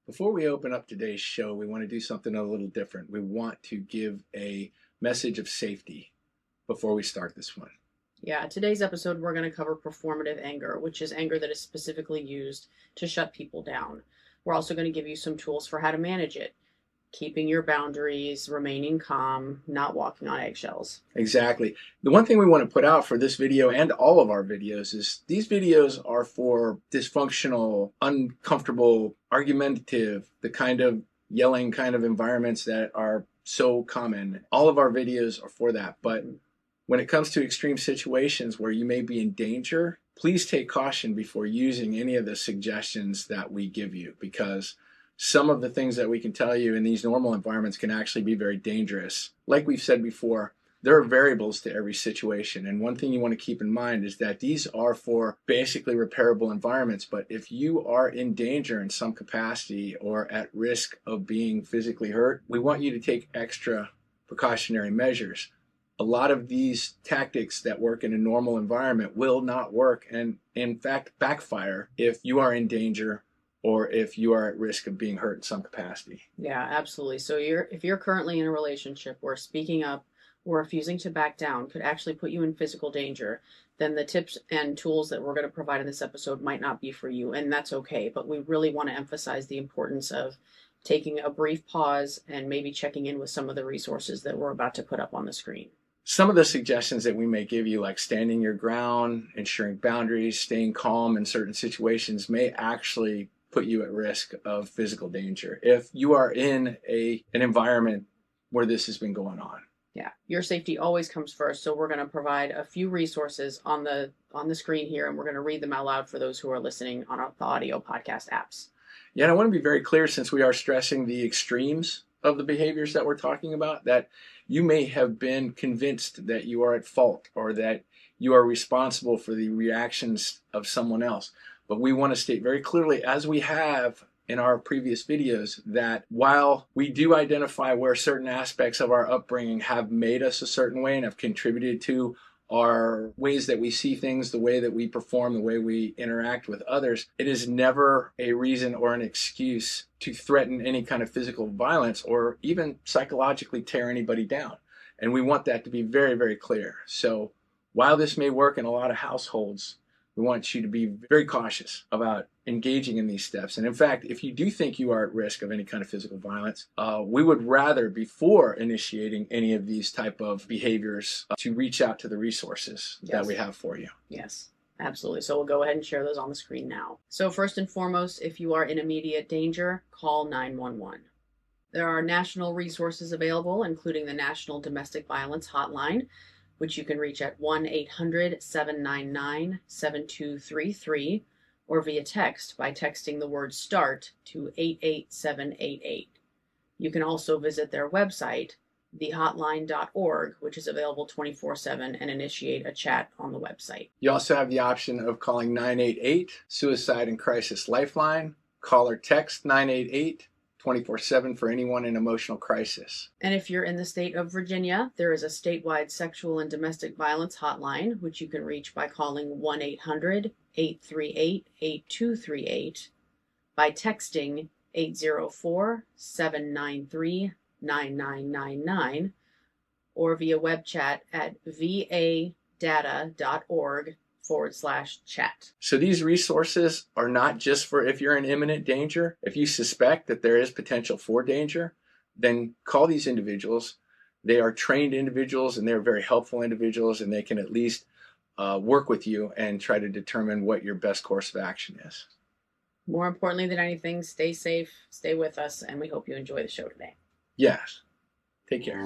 Before we open up today's show, we want to do something a little different. We want to give a message of safety before we start this one. Yeah, today's episode, we're going to cover performative anger, which is anger that is specifically used to shut people down. We're also going to give you some tools for how to manage it, keeping your boundaries, remaining calm, not walking on eggshells. Exactly. The one thing we want to put out for this video and all of our videos is these videos are for dysfunctional, uncomfortable, argumentative, the kind of yelling kind of environments that are so common. All of our videos are for that. But when it comes to extreme situations where you may be in danger, please take caution before using any of the suggestions that we give you, because some of the things that we can tell you in these normal environments can actually be very dangerous. Like we've said before, there are variables to every situation. And one thing you want to keep in mind is that these are for basically repairable environments. But if you are in danger in some capacity or at risk of being physically hurt, we want you to take extra precautionary measures. A lot of these tactics that work in a normal environment will not work and, in fact, backfire if you are in danger or if you are at risk of being hurt in some capacity. Yeah, absolutely. So if you're currently in a relationship where speaking up or refusing to back down could actually put you in physical danger, then the tips and tools that we're going to provide in this episode might not be for you, and that's okay. But we really want to emphasize the importance of taking a brief pause and maybe checking in with some of the resources that we're about to put up on the screen. Some of the suggestions that we may give you, like standing your ground, ensuring boundaries, staying calm in certain situations, may actually put you at risk of physical danger if you are in an environment where this has been going on. Yeah, your safety always comes first. So we're going to provide a few resources on the screen here, and we're going to read them out loud for those who are listening on the audio podcast apps. Yeah, and I want to be very clear, since we are stressing the extremes of the behaviors that we're talking about, that you may have been convinced that you are at fault or that you are responsible for the reactions of someone else. But we want to state very clearly, as we have in our previous videos, that while we do identify where certain aspects of our upbringing have made us a certain way and have contributed to our ways that we see things, the way that we perform, the way we interact with others, it is never a reason or an excuse to threaten any kind of physical violence or even psychologically tear anybody down. And we want that to be very, very clear. So while this may work in a lot of households, we want you to be very cautious about engaging in these steps. And in fact, if you do think you are at risk of any kind of physical violence, we would rather, before initiating any of these type of behaviors, to reach out to the resources that we have for you. Yes, absolutely. So we'll go ahead and share those on the screen now. So first and foremost, if you are in immediate danger, call 911. There are national resources available, including the National Domestic Violence Hotline, which you can reach at 1-800-799-7233, or via text by texting the word START to 88788. You can also visit their website, thehotline.org, which is available 24/7, and initiate a chat on the website. You also have the option of calling 988, Suicide and Crisis Lifeline. Call or text 988. 24/7 for anyone in emotional crisis. And if you're in the state of Virginia, there is a statewide sexual and domestic violence hotline, which you can reach by calling 1-800-838-8238, by texting 804-793-9999, or via web chat at vadata.org/chat. So these resources are not just for if you're in imminent danger. If you suspect that there is potential for danger, then call these individuals. They are trained individuals and they're very helpful individuals, and they can at least work with you and try to determine what your best course of action is. More importantly than anything, stay safe, stay with us, and we hope you enjoy the show today. Yes. Take care.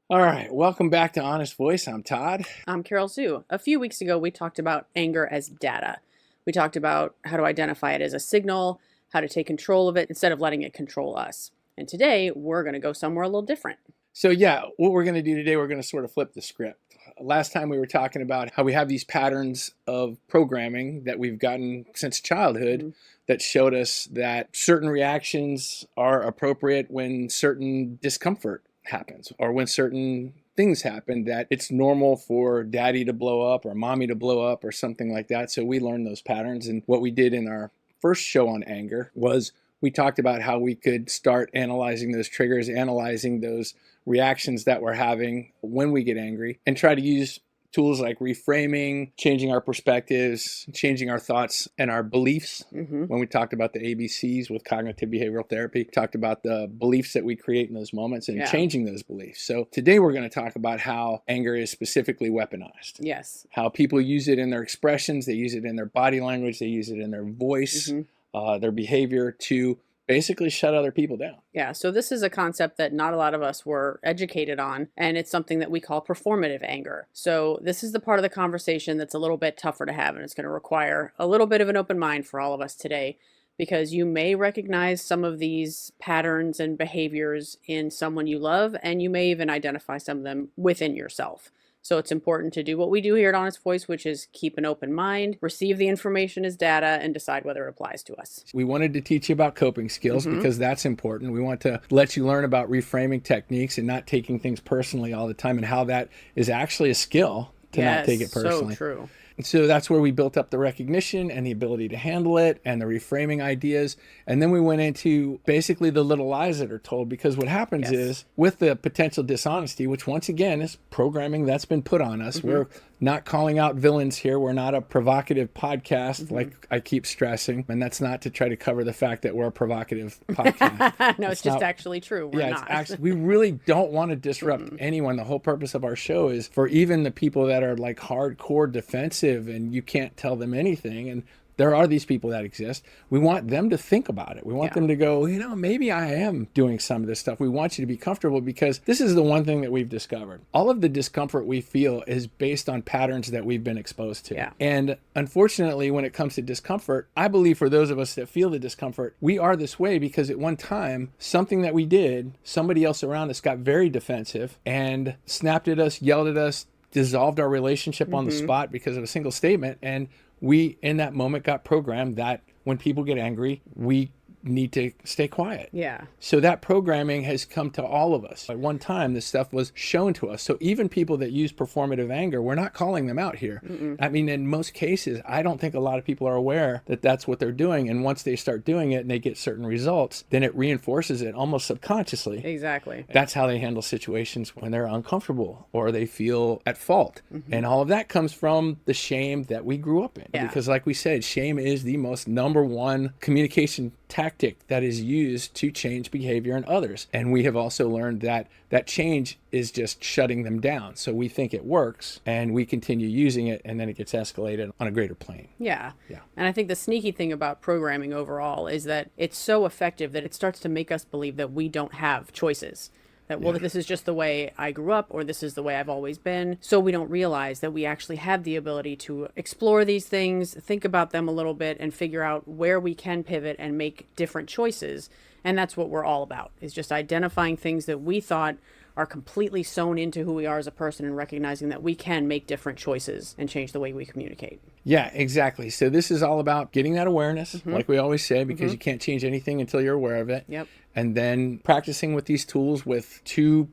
All right, welcome back to Honest Voice. I'm Todd. I'm Carol Sue. A few weeks ago, we talked about anger as data. We talked about how to identify it as a signal, how to take control of it instead of letting it control us. And today, we're going to go somewhere a little different. So yeah, what we're going to do today, we're going to sort of flip the script. Last time we were talking about how we have these patterns of programming that we've gotten since childhood that showed us that certain reactions are appropriate when certain discomfort happens or when certain things happen, that it's normal for daddy to blow up or mommy to blow up or something like that. So we learned those patterns. And what we did in our first show on anger was we talked about how we could start analyzing those triggers, analyzing those reactions that we're having when we get angry, and try to use tools like reframing, changing our perspectives, changing our thoughts and our beliefs. When we talked about the ABCs with cognitive behavioral therapy, talked about the beliefs that we create in those moments and changing those beliefs. So today we're going to talk about how anger is specifically weaponized. Yes. How people use it in their expressions, they use it in their body language, they use it in their voice, their behavior to basically shut other people down. Yeah, so this is a concept that not a lot of us were educated on, and it's something that we call performative anger. So this is the part of the conversation that's a little bit tougher to have, and it's going to require a little bit of an open mind for all of us today, because you may recognize some of these patterns and behaviors in someone you love, and you may even identify some of them within yourself. So it's important to do what we do here at Honest Voice, which is keep an open mind, receive the information as data, and decide whether it applies to us. We wanted to teach you about coping skills because that's important. We want to let you learn about reframing techniques and not taking things personally all the time, and how that is actually a skill to not take it personally. So true. And so that's where we built up the recognition and the ability to handle it and the reframing ideas. And then we went into basically the little lies that are told, because what happens is with the potential dishonesty, which once again is programming that's been put on us. We're not calling out villains here. We're not a provocative podcast, like I keep stressing. And that's not to try to cover the fact that we're a provocative podcast. No, it's just actually true. We're not. It's actually, we really don't want to disrupt anyone. The whole purpose of our show is for even the people that are like hardcore defensive and you can't tell them anything. And there are these people that exist. We want them to think about it. We want them to go, maybe I am doing some of this stuff. We want you to be comfortable, because this is the one thing that we've discovered. All of the discomfort we feel is based on patterns that we've been exposed to. Yeah. And unfortunately, when it comes to discomfort, I believe for those of us that feel the discomfort, we are this way because at one time, something that we did, somebody else around us got very defensive and snapped at us, yelled at us, dissolved our relationship on the spot because of a single statement. And we, in that moment, got programmed that when people get angry, we need to stay quiet. Yeah. So that programming has come to all of us. At one time, this stuff was shown to us. So even people that use performative anger, we're not calling them out here. I mean, in most cases, I don't think a lot of people are aware that that's what they're doing. And once they start doing it and they get certain results, then it reinforces it almost subconsciously. Exactly. That's how they handle situations when they're uncomfortable or they feel at fault. And all of that comes from the shame that we grew up in. Yeah. Because like we said, shame is the most number one communication tactic that is used to change behavior in others. And we have also learned that that change is just shutting them down. So we think it works and we continue using it, and then it gets escalated on a greater plane. Yeah. And I think the sneaky thing about programming overall is that it's so effective that it starts to make us believe that we don't have choices. That, well, this is just the way I grew up, or this is the way I've always been. So we don't realize that we actually have the ability to explore these things, think about them a little bit, and figure out where we can pivot and make different choices. And that's what we're all about, is just identifying things that we thought are completely sewn into who we are as a person, and recognizing that we can make different choices and change the way we communicate. Yeah, exactly. So this is all about getting that awareness, like we always say, because you can't change anything until you're aware of it. Yep. And then practicing with these tools with two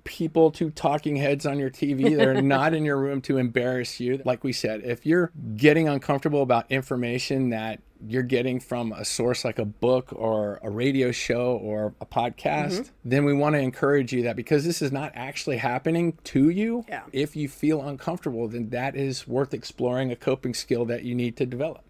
talking heads on your TV. They're not in your room to embarrass you. Like we said, if you're getting uncomfortable about information that you're getting from a source like a book or a radio show or a podcast, then we want to encourage you that because this is not actually happening to you, if you feel uncomfortable, then that is worth exploring, a coping skill that you need to develop.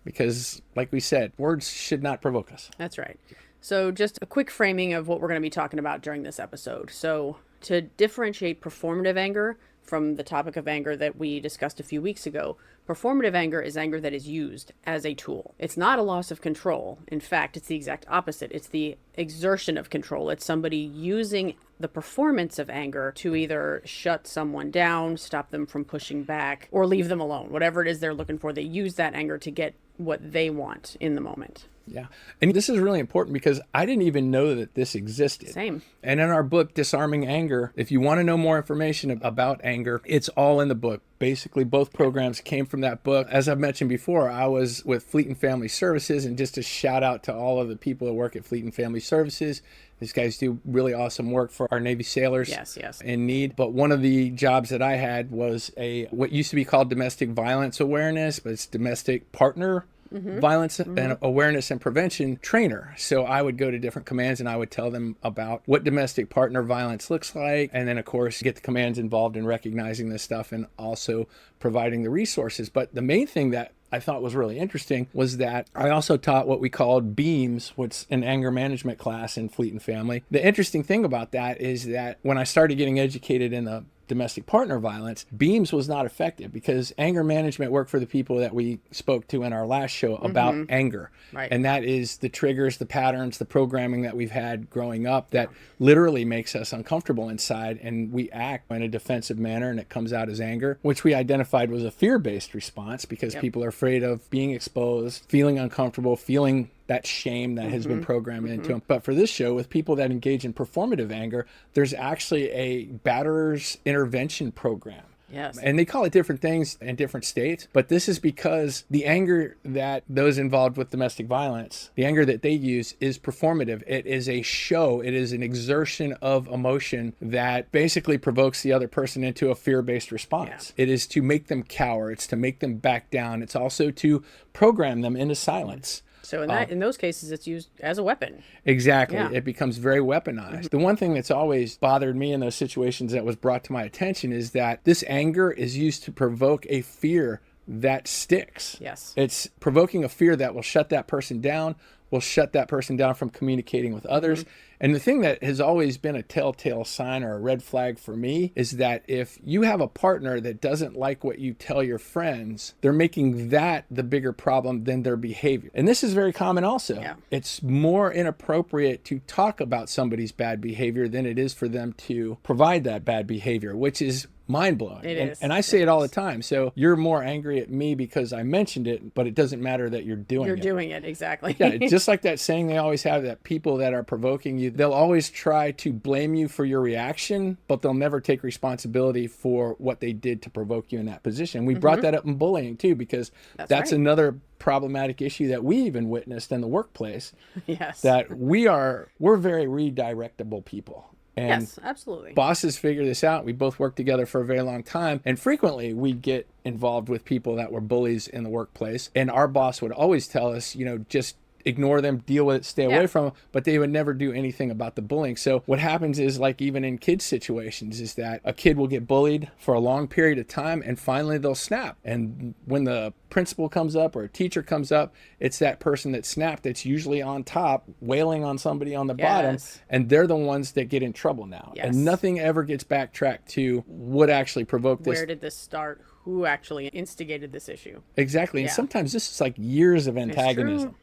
Because like we said, words should not provoke us. That's right. So just a quick framing of what we're going to be talking about during this episode. So to differentiate performative anger from the topic of anger that we discussed a few weeks ago, performative anger is anger that is used as a tool. It's not a loss of control. In fact, it's the exact opposite. It's the exertion of control. It's somebody using the performance of anger to either shut someone down, stop them from pushing back, or leave them alone. Whatever it is they're looking for, they use that anger to get what they want in the moment. Yeah. And this is really important because I didn't even know that this existed. Same. And in our book, Disarming Anger, if you want to know more information about anger, it's all in the book. Basically, both programs came from that book. As I've mentioned before, I was with Fleet and Family Services, and just a shout out to all of the people that work at Fleet and Family Services. These guys do really awesome work for our Navy sailors Yes. in need. But one of the jobs that I had was what used to be called domestic violence awareness, but it's domestic partner violence and awareness and prevention trainer. So I would go to different commands and I would tell them about what domestic partner violence looks like. And then, of course, get the commands involved in recognizing this stuff and also providing the resources. But the main thing that I thought was really interesting was that I also taught what we called BEAMS, which is an anger management class in Fleet and Family. The interesting thing about that is that when I started getting educated in the domestic partner violence, BEAMS was not effective because anger management worked for the people that we spoke to in our last show about anger. Right. And that is the triggers, the patterns, the programming that we've had growing up that literally makes us uncomfortable inside, and we act in a defensive manner and it comes out as anger, which we identified was a fear-based response because people are afraid of being exposed, feeling uncomfortable, feeling that shame that has been programmed into them. But for this show, with people that engage in performative anger, there's actually a batterer's intervention program. Yes. And they call it different things in different states, but this is because the anger that those involved with domestic violence, the anger that they use is performative. It is a show. It is an exertion of emotion that basically provokes the other person into a fear-based response. It is to make them cower. It's to make them back down. It's also to program them into silence. So in those cases, it's used as a weapon. Exactly. Yeah. It becomes very weaponized. The one thing that's always bothered me in those situations that was brought to my attention is that this anger is used to provoke a fear that sticks. Yes. It's provoking a fear that will shut that person down, will shut that person down from communicating with others. And the thing that has always been a telltale sign or a red flag for me is that if you have a partner that doesn't like what you tell your friends, they're making that the bigger problem than their behavior. And this is very common also. Yeah. It's more inappropriate to talk about somebody's bad behavior than it is for them to provide that bad behavior, which is mind-blowing. It is. And I say it all the time. So you're more angry at me because I mentioned it, but it doesn't matter that you're doing it. You're doing it, exactly. Yeah, just like that saying they always have, that people that are provoking you, they'll always try to blame you for your reaction, but they'll never take responsibility for what they did to provoke you in that position. We brought that up in bullying too, because that's right. another problematic issue that we even witnessed in the workplace. Yes. That we're very redirectable people. And yes, absolutely. bosses figure this out. We both worked together for a very long time. And frequently we get involved with people that were bullies in the workplace. And our boss would always tell us, just ignore them, deal with it, stay away from them, but they would never do anything about the bullying. So what happens is, like even in kids situations, is that a kid will get bullied for a long period of time and finally they'll snap. And when the principal comes up or a teacher comes up, it's that person that snapped that's usually on top, wailing on somebody on the bottom, and they're the ones that get in trouble now. And nothing ever gets backtracked to what actually provoked this. Where did this start? Who actually instigated this issue? Exactly. And sometimes this is like years of antagonism.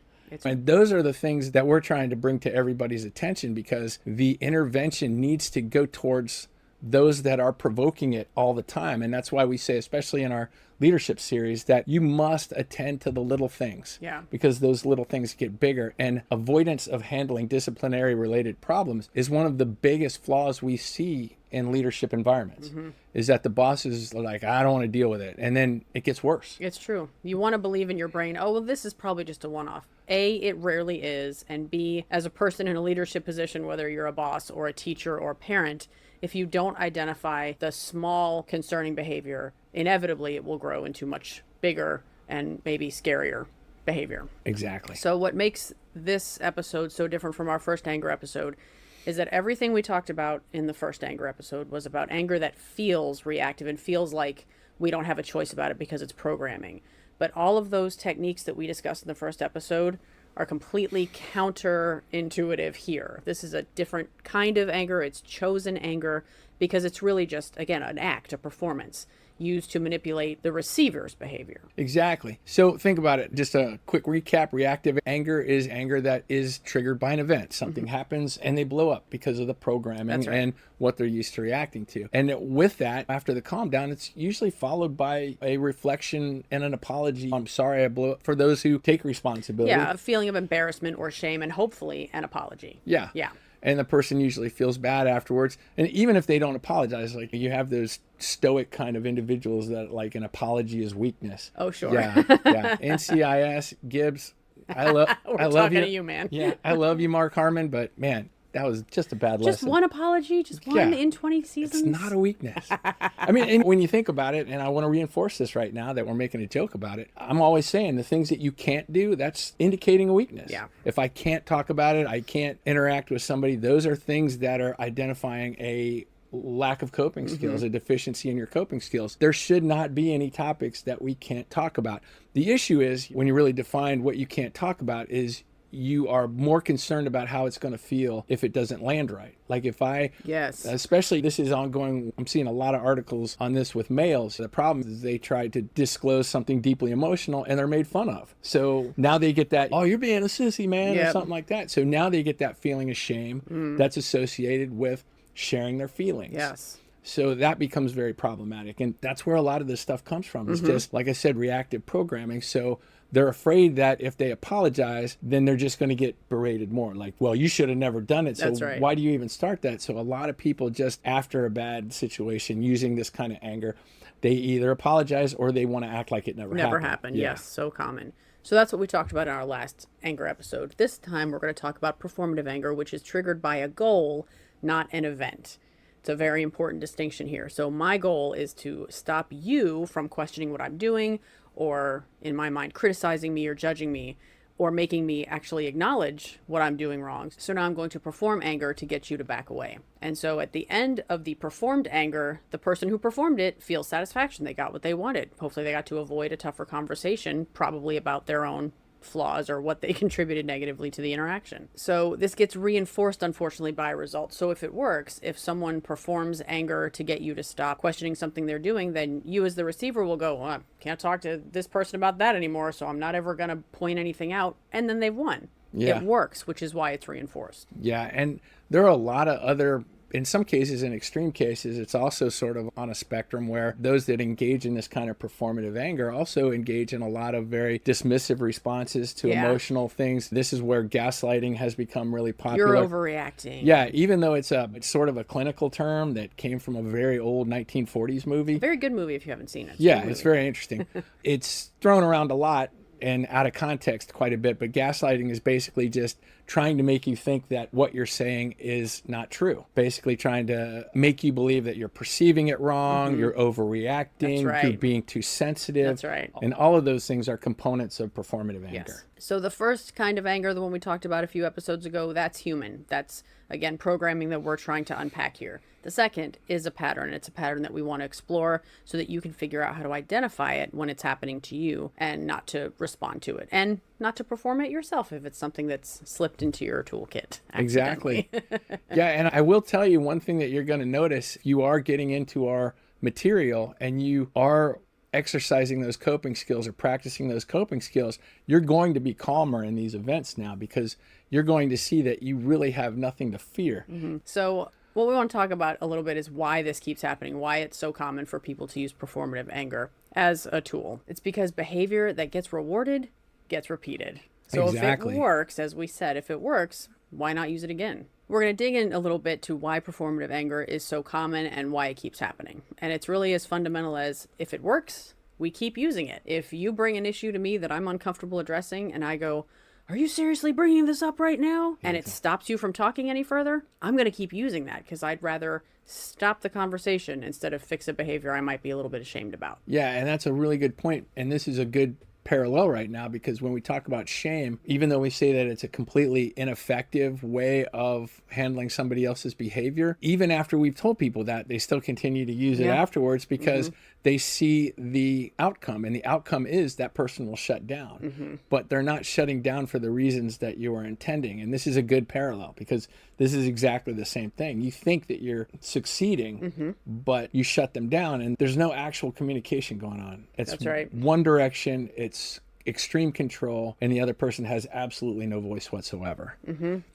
And those are the things that we're trying to bring to everybody's attention, because the intervention needs to go towards those that are provoking it all the time. And that's why we say, especially in our leadership series, that you must attend to the little things, because those little things get bigger. And avoidance of handling disciplinary related problems is one of the biggest flaws we see in leadership environments, is that the bosses are like, I don't want to deal with it. And then it gets worse. It's true. You want to believe in your brain, oh, well, this is probably just a one-off. A, it rarely is. And B, as a person in a leadership position, whether you're a boss or a teacher or a parent, if you don't identify the small concerning behavior, inevitably it will grow into much bigger and maybe scarier behavior. Exactly. So what makes this episode so different from our first anger episode is that everything we talked about in the first anger episode was about anger that feels reactive and feels like we don't have a choice about it because it's programming. But all of those techniques that we discussed in the first episode are completely counterintuitive here. This is a different kind of anger. It's chosen anger because it's really just, again, an act, a performance used to manipulate the receiver's behavior. Exactly. So think about it. Just a quick recap. Reactive anger is anger that is triggered by an event. Something happens and they blow up because of the programming and what they're used to reacting to. And with that, after the calm down, it's usually followed by a reflection and an apology. I'm sorry I blew up, for those who take responsibility. Yeah, a feeling of embarrassment or shame, and hopefully an apology. Yeah. And the person usually feels bad afterwards. And even if they don't apologize, like you have those stoic kind of individuals that like an apology is weakness. Oh, sure. Yeah. NCIS, Gibbs, I love to you, man. I love you, Mark Harmon, but man, that was just a bad Just lesson. one apology, just one in 20 seasons. It's not a weakness. I mean, and when you think about it, and I want to reinforce this right now that we're making a joke about it, I'm always saying the things that you can't do, that's indicating a weakness. Yeah. If I can't talk about it, I can't interact with somebody, those are things that are identifying a lack of coping skills, a deficiency in your coping skills. There should not be any topics that we can't talk about. The issue is when you really define what you can't talk about is you are more concerned about how it's going to feel if it doesn't land right. Like if I, Yes. especially this is ongoing, I'm seeing a lot of articles on this with males. The problem is they try to disclose something deeply emotional and they're made fun of. So now they get that, oh, you're being a sissy, man, or something like that. So now they get that feeling of shame that's associated with sharing their feelings. Yes. So that becomes very problematic. And that's where a lot of this stuff comes from. It's just, like I said, reactive programming. So they're afraid that if they apologize, then they're just going to get berated more. Like, well, you should have never done it. So That's right. why do you even start that? So a lot of people just after a bad situation using this kind of anger, they either apologize or they want to act like it never happened. Yeah. Yes, so common. So that's what we talked about in our last anger episode. This time we're going to talk about performative anger, which is triggered by a goal, not an event. It's a very important distinction here. So my goal is to stop you from questioning what I'm doing, or in my mind, criticizing me or judging me, or making me actually acknowledge what I'm doing wrong. So now I'm going to perform anger to get you to back away. And so at the end of the performed anger, the person who performed it feels satisfaction. They got what they wanted. Hopefully they got to avoid a tougher conversation, probably about their own flaws or what they contributed negatively to the interaction. So this gets reinforced, unfortunately, by results. So if it works, if someone performs anger to get you to stop questioning something they're doing, then you as the receiver will go, well, I can't talk to this person about that anymore, so I'm not ever going to point anything out. And then they've won. Yeah. It works, which is why it's reinforced. Yeah. And there are a lot of other, in some cases, in extreme cases, it's also sort of on a spectrum where those that engage in this kind of performative anger also engage in a lot of very dismissive responses to emotional things. This is where gaslighting has become really popular. You're overreacting. Yeah, even though it's sort of a clinical term that came from a very old 1940s movie. Very good movie if you haven't seen it. It's very interesting. It's thrown around a lot and out of context quite a bit, but gaslighting is basically just trying to make you think that what you're saying is not true. Basically trying to make you believe that you're perceiving it wrong, you're overreacting, you're being too sensitive. That's right. And all of those things are components of performative anger. Yes. So the first kind of anger, the one we talked about a few episodes ago, that's human. That's, again, programming that we're trying to unpack here. The second is a pattern. It's a pattern that we want to explore so that you can figure out how to identify it when it's happening to you and not to respond to it and not to perform it yourself if it's something that's slipped into your toolkit. Exactly. Yeah, and I will tell you one thing that you're going to notice. You are getting into our material and you are exercising those coping skills or practicing those coping skills, you're going to be calmer in these events now because you're going to see that you really have nothing to fear. So what we want to talk about a little bit is why this keeps happening, why it's so common for people to use performative anger as a tool. It's because behavior that gets rewarded gets repeated. So if it works, as we said, if it works, why not use it again? We're going to dig in a little bit to why performative anger is so common and why it keeps happening. And it's really as fundamental as if it works, we keep using it. If you bring an issue to me that I'm uncomfortable addressing and I go, are you seriously bringing this up right now? And it stops you from talking any further, I'm going to keep using that because I'd rather stop the conversation instead of fix a behavior I might be a little bit ashamed about. Yeah, and that's a really good point. And this is a good parallel right now because when we talk about shame, even though we say that it's a completely ineffective way of handling somebody else's behavior, even after we've told people that, they still continue to use it afterwards because they see the outcome, and the outcome is that person will shut down. But they're not shutting down for the reasons that you are intending. And this is a good parallel because this is exactly the same thing. You think that you're succeeding, but you shut them down and there's no actual communication going on. It's one direction, it's extreme control, and the other person has absolutely no voice whatsoever.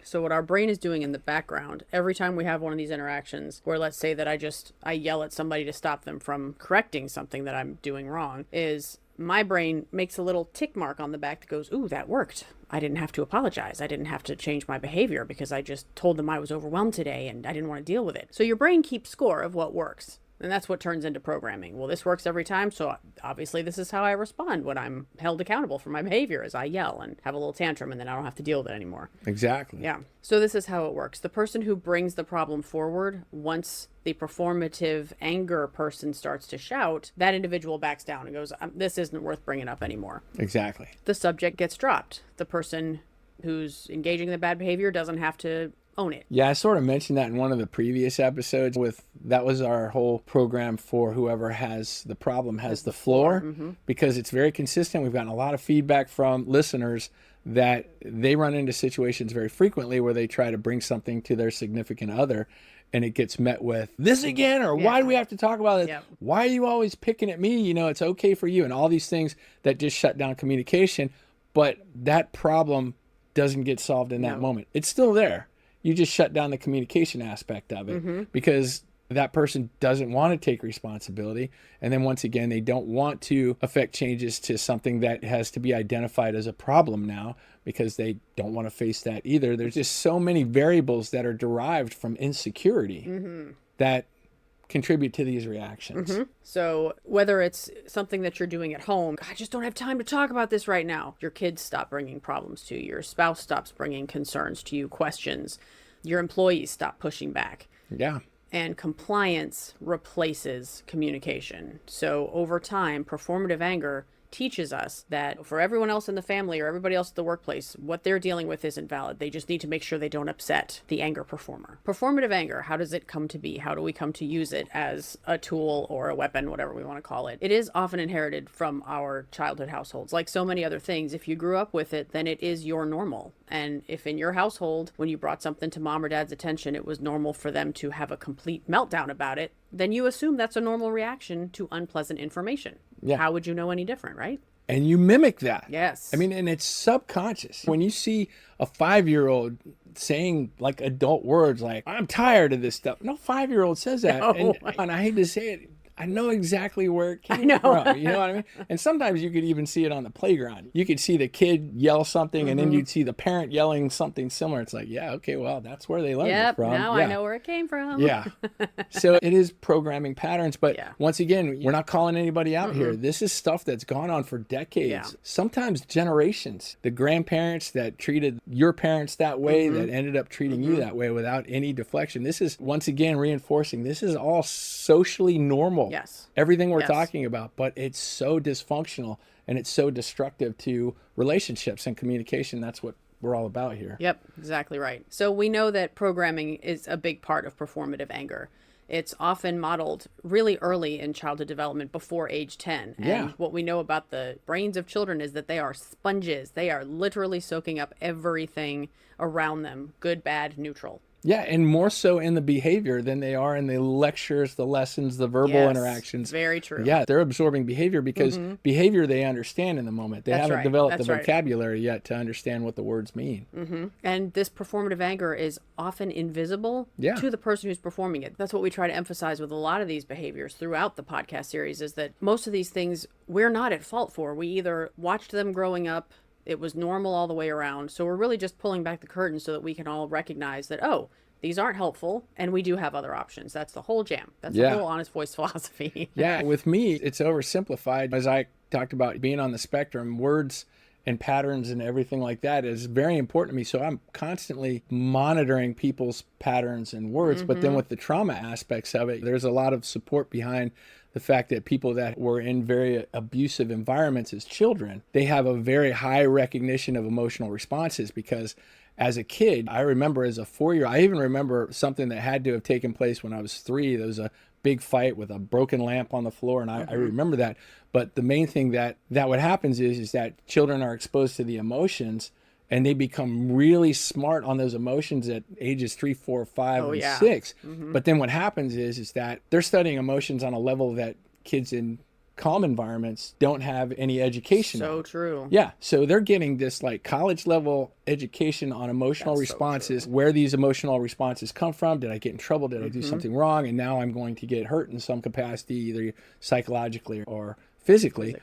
So what our brain is doing in the background, every time we have one of these interactions where let's say that I yell at somebody to stop them from correcting something that I'm doing wrong, is my brain makes a little tick mark on the back that goes, ooh, that worked. I didn't have to apologize. I didn't have to change my behavior because I just told them I was overwhelmed today and I didn't want to deal with it. So your brain keeps score of what works. And that's what turns into programming. Well, this works every time, so obviously this is how I respond when I'm held accountable for my behavior, is I yell and have a little tantrum, and then I don't have to deal with it anymore. Exactly. Yeah. So this is how it works. The person who brings the problem forward, once the performative anger person starts to shout, that individual backs down and goes, this isn't worth bringing up anymore. Exactly. The subject gets dropped. The person who's engaging in the bad behavior doesn't have to own it. Yeah, I sort of mentioned that in one of the previous episodes. That was our whole program for whoever has the problem has the floor, because it's very consistent. We've gotten a lot of feedback from listeners that they run into situations very frequently where they try to bring something to their significant other, and it gets met with this again, or why do we have to talk about it? Why are you always picking at me? It's okay for you, and all these things that just shut down communication. But that problem doesn't get solved in that moment. It's still there. You just shut down the communication aspect of it because that person doesn't want to take responsibility. And then once again, they don't want to affect changes to something that has to be identified as a problem now, because they don't want to face that either. There's just so many variables that are derived from insecurity that contribute to these reactions. So whether it's something that you're doing at home, I just don't have time to talk about this right now. Your kids stop bringing problems to you. Your spouse stops bringing concerns to you, questions. Your employees stop pushing back. Yeah. And compliance replaces communication. So over time, performative anger teaches us that for everyone else in the family or everybody else at the workplace, what they're dealing with isn't valid. They just need to make sure they don't upset the anger performer. Performative anger, how does it come to be? How do we come to use it as a tool or a weapon, whatever we want to call it? It is often inherited from our childhood households. Like so many other things, if you grew up with it, then it is your normal. And if in your household, when you brought something to mom or dad's attention, it was normal for them to have a complete meltdown about it, then you assume that's a normal reaction to unpleasant information. Yeah. How would you know any different, right? And you mimic that. Yes. I mean, and it's subconscious. When you see a 5-year-old saying like adult words like, I'm tired of this stuff. No 5-year-old says that. No. And I hate to say it, I know exactly where it came from. You know what I mean? And sometimes you could even see it on the playground. You could see the kid yell something and then you'd see the parent yelling something similar. It's like, yeah, okay, well, that's where they learned it from. Now I know where it came from. Yeah. So it is programming patterns. But once again, we're not calling anybody out here. This is stuff that's gone on for decades, sometimes generations. The grandparents that treated your parents that way, that ended up treating you that way without any deflection. This is, once again, reinforcing this is all socially normal. Yes. Everything we're talking about, but it's so dysfunctional and it's so destructive to relationships and communication. That's what we're all about here. Yep, exactly right. So we know that programming is a big part of performative anger. It's often modeled really early in childhood development, before age 10. And what we know about the brains of children is that they are sponges. They are literally soaking up everything around them, good, bad, neutral. Yeah, and more so in the behavior than they are in the lectures, the lessons, the verbal interactions. Very true. Yeah, they're absorbing behavior because behavior they understand in the moment. They haven't developed the vocabulary yet to understand what the words mean. And this performative anger is often invisible to the person who's performing it. That's what we try to emphasize with a lot of these behaviors throughout the podcast series, is that most of these things we're not at fault for. We either watched them growing up, it was normal all the way around. So we're really just pulling back the curtain so that we can all recognize that, oh, these aren't helpful, and we do have other options. That's the whole jam. That's the whole honest voice philosophy. With me, it's oversimplified. As I talked about being on the spectrum, words and patterns and everything like that is very important to me. So I'm constantly monitoring people's patterns and words. But then with the trauma aspects of it, there's a lot of support behind the fact that people that were in very abusive environments as children, they have a very high recognition of emotional responses. Because as a kid, I remember as a 4-year-old, I even remember something that had to have taken place when I was 3. There was a big fight with a broken lamp on the floor, and I remember that. But the main thing that what happens is that children are exposed to the emotions, and they become really smart on those emotions at ages 3, 4, 5, and 6. But then what happens is that they're studying emotions on a level that kids in calm environments don't have any education. So true. Yeah. So they're getting this like college level education on emotional responses, where these emotional responses come from. Did I get in trouble? Did I do something wrong? And now I'm going to get hurt in some capacity, either psychologically or physically.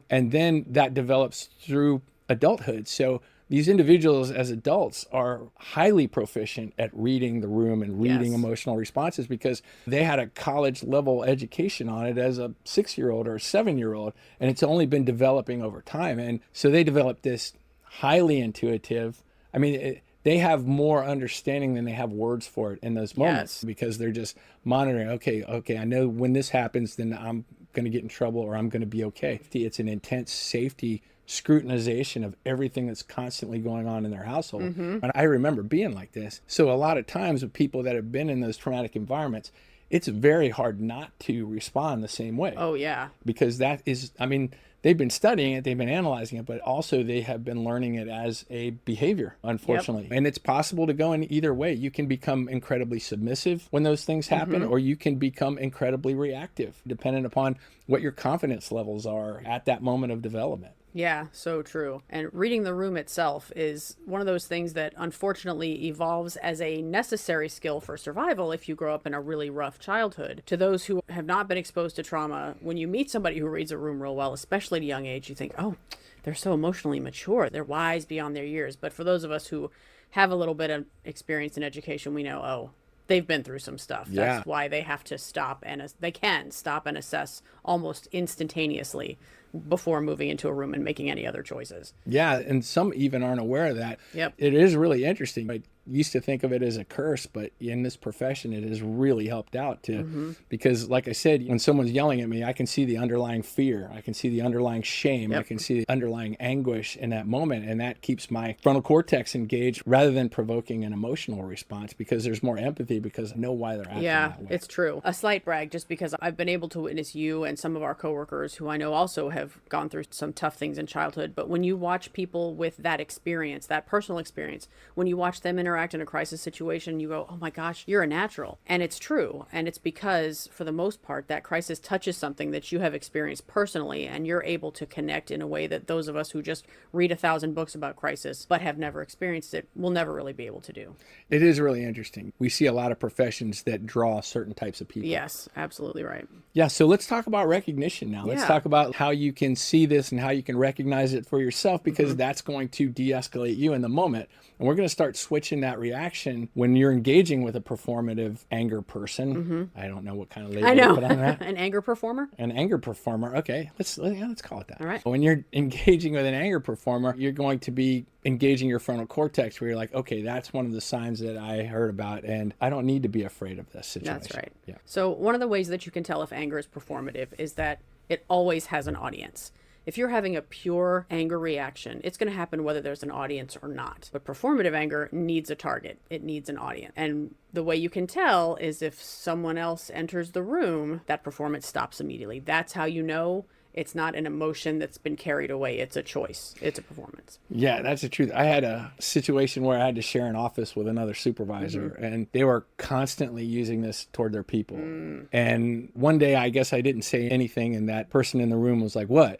And then that develops through adulthood. So these individuals as adults are highly proficient at reading the room and reading Yes. emotional responses because they had a college level education on it as a 6-year-old or a 7-year-old, and it's only been developing over time. And so they developed this highly intuitive, I mean, they have more understanding than they have words for it in those moments Yes. because they're just monitoring, okay, I know when this happens, then I'm going to get in trouble or I'm going to be okay. It's an intense safety scrutinization of everything that's constantly going on in their household. And I remember being like this. So a lot of times with people that have been in those traumatic environments, it's very hard not to respond the same way. Oh, yeah. Because that is, I mean, they've been studying it, they've been analyzing it, but also they have been learning it as a behavior, unfortunately. And it's possible to go in either way. You can become incredibly submissive when those things happen, or you can become incredibly reactive, depending upon what your confidence levels are at that moment of development. Yeah, so true. And reading the room itself is one of those things that unfortunately evolves as a necessary skill for survival if you grow up in a really rough childhood. To those who have not been exposed to trauma, when you meet somebody who reads a room real well, especially at a young age, you think, oh, they're so emotionally mature. They're wise beyond their years. But for those of us who have a little bit of experience in education, we know, oh, they've been through some stuff. Yeah. That's why they have to stop and they can stop and assess almost instantaneously before moving into a room and making any other choices. Yeah, and some even aren't aware of that. Yep. It is really interesting. I used to think of it as a curse, but in this profession, it has really helped out too. Because like I said, when someone's yelling at me, I can see the underlying fear. I can see the underlying shame. I can see the underlying anguish in that moment. And that keeps my frontal cortex engaged rather than provoking an emotional response because there's more empathy because I know why they're acting that way. It's true. A slight brag just because I've been able to witness you and some of our coworkers who I know also have gone through some tough things in childhood. But when you watch people with that experience, that personal experience, when you watch them interact in a crisis situation, you go, oh my gosh, you're a natural. And it's true. And it's because for the most part, that crisis touches something that you have experienced personally, and you're able to connect in a way that those of us who just read 1,000 books about crisis but have never experienced it will never really be able to do. It is really interesting. We see a lot of professions that draw certain types of people. Yes, absolutely right. Yeah, so let's talk about recognition now. Let's Yeah. talk about how you can see this and how you can recognize it for yourself because that's going to de-escalate you in the moment. And we're going to start switching that reaction when you're engaging with a performative anger person. I don't know what kind of label I know. to put on that. An anger performer? An anger performer. Okay, let's call it that. All right. When you're engaging with an anger performer, you're going to be engaging your frontal cortex where you're like, okay, that's one of the signs that I heard about and I don't need to be afraid of this situation. That's right. Yeah. So one of the ways that you can tell if anger is performative is that it always has an audience. If you're having a pure anger reaction, it's going to happen whether there's an audience or not. But performative anger needs a target. It needs an audience. And the way you can tell is if someone else enters the room, that performance stops immediately. That's how you know it's not an emotion that's been carried away. It's a choice. It's a performance. Yeah, that's the truth. I had a situation where I had to share an office with another supervisor and they were constantly using this toward their people. And one day, I guess I didn't say anything and that person in the room was like, what?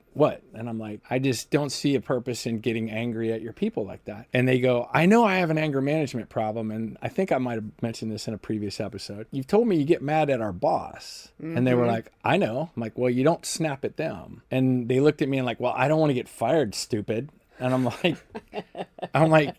And I'm like, I just don't see a purpose in getting angry at your people like that. And they go, I know I have an anger management problem. And I think I might have mentioned this in a previous episode. You've told me you get mad at our boss. And they were like, I know. I'm like, well, you don't snap at them. And they looked at me and like, well, I don't want to get fired, stupid. And I'm like,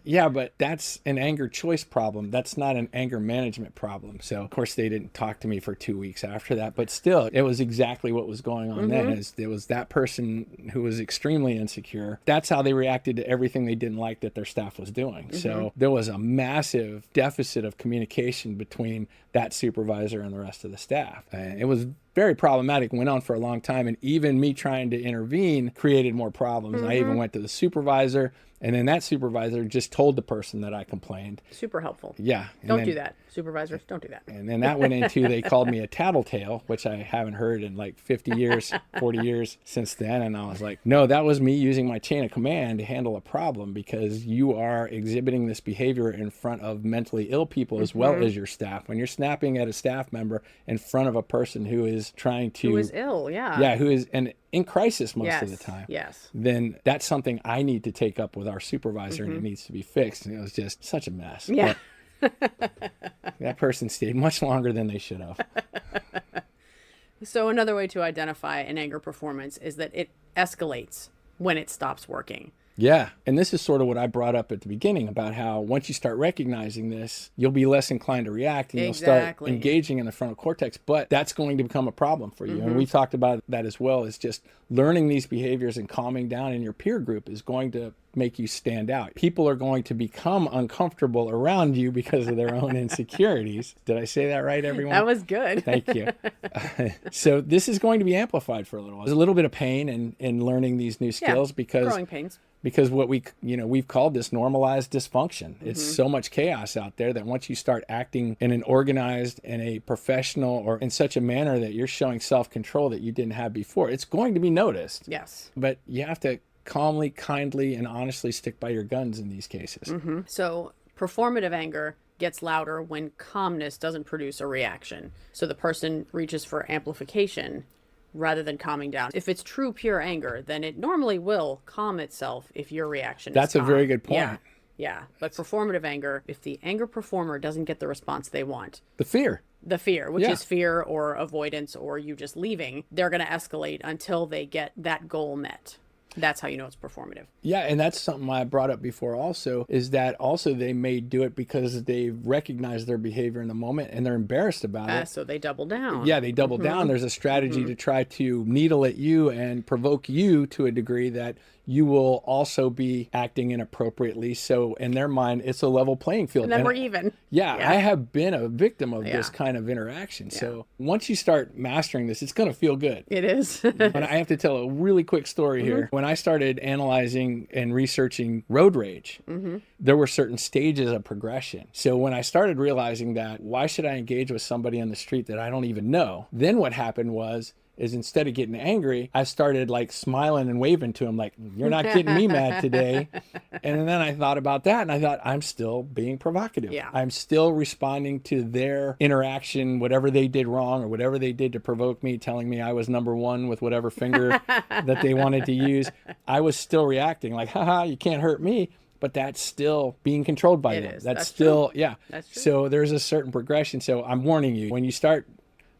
yeah, but that's an anger choice problem. That's not an anger management problem. So of course they didn't talk to me for 2 weeks after that, but still it was exactly what was going on then is it was that person who was extremely insecure. That's how they reacted to everything they didn't like that their staff was doing. So there was a massive deficit of communication between that supervisor and the rest of the staff. And it was very problematic, went on for a long time. And even me trying to intervene created more problems. I even went to the supervisor and then that supervisor just told the person that I complained. Super helpful. Yeah. Don't do that. Supervisors, don't do that. And then that went into, they called me a tattletale, which I haven't heard in like 50 years, 40 years since then. And I was like, no, that was me using my chain of command to handle a problem because you are exhibiting this behavior in front of mentally ill people as well as your staff. When you're snapping at a staff member in front of a person who is trying to... Who is ill, yeah. Yeah, who is in crisis most of the time. Yes. Then that's something I need to take up with our supervisor and it needs to be fixed. And it was just such a mess. Yeah. That person stayed much longer than they should have. So another way to identify an anger performance is that it escalates when it stops working. Yeah. And this is sort of what I brought up at the beginning about how once you start recognizing this, you'll be less inclined to react and you'll start engaging in the frontal cortex. But that's going to become a problem for you. And we talked about that as well, as just learning these behaviors and calming down in your peer group is going to make you stand out. People are going to become uncomfortable around you because of their own insecurities. Did I say that right, everyone? That was good. Thank you. So this is going to be amplified for a little while. There's a little bit of pain in learning these new skills because growing pains. Because what we've called this normalized dysfunction. It's so much chaos out there that once you start acting in an organized and a professional or in such a manner that you're showing self-control that you didn't have before, it's going to be noticed. Yes. But you have to calmly, kindly, and honestly stick by your guns in these cases. So performative anger gets louder when calmness doesn't produce a reaction. So the person reaches for amplification rather than calming down. If it's true pure anger, then it normally will calm itself if your reaction is That's a calm. very good point. Yeah. But performative anger, if the anger performer doesn't get the response they want, The fear, which is fear or avoidance or you just leaving, they're going to escalate until they get that goal met. That's how you know it's performative. Yeah, and that's something I brought up before also, is that also they may do it because they recognize their behavior in the moment and they're embarrassed about it. So they double down. Yeah, they double down. There's a strategy to try to needle at you and provoke you to a degree that you will also be acting inappropriately. So in their mind, it's a level playing field. And then we're even. Yeah, I have been a victim of this kind of interaction. So once you start mastering this, it's going to feel good. It is. But I have to tell a really quick story here. When I started analyzing and researching road rage, there were certain stages of progression. So when I started realizing that, why should I engage with somebody on the street that I don't even know? Then what happened is instead of getting angry, I started like smiling and waving to him like, you're not getting me mad today. And then I thought about that and I thought, I'm still being provocative. Yeah. I'm still responding to their interaction, whatever they did wrong or whatever they did to provoke me, telling me I was number one with whatever finger that they wanted to use. I was still reacting like, haha, you can't hurt me. But that's still being controlled by them. That's still, true. That's true. So there's a certain progression. So I'm warning you, when you start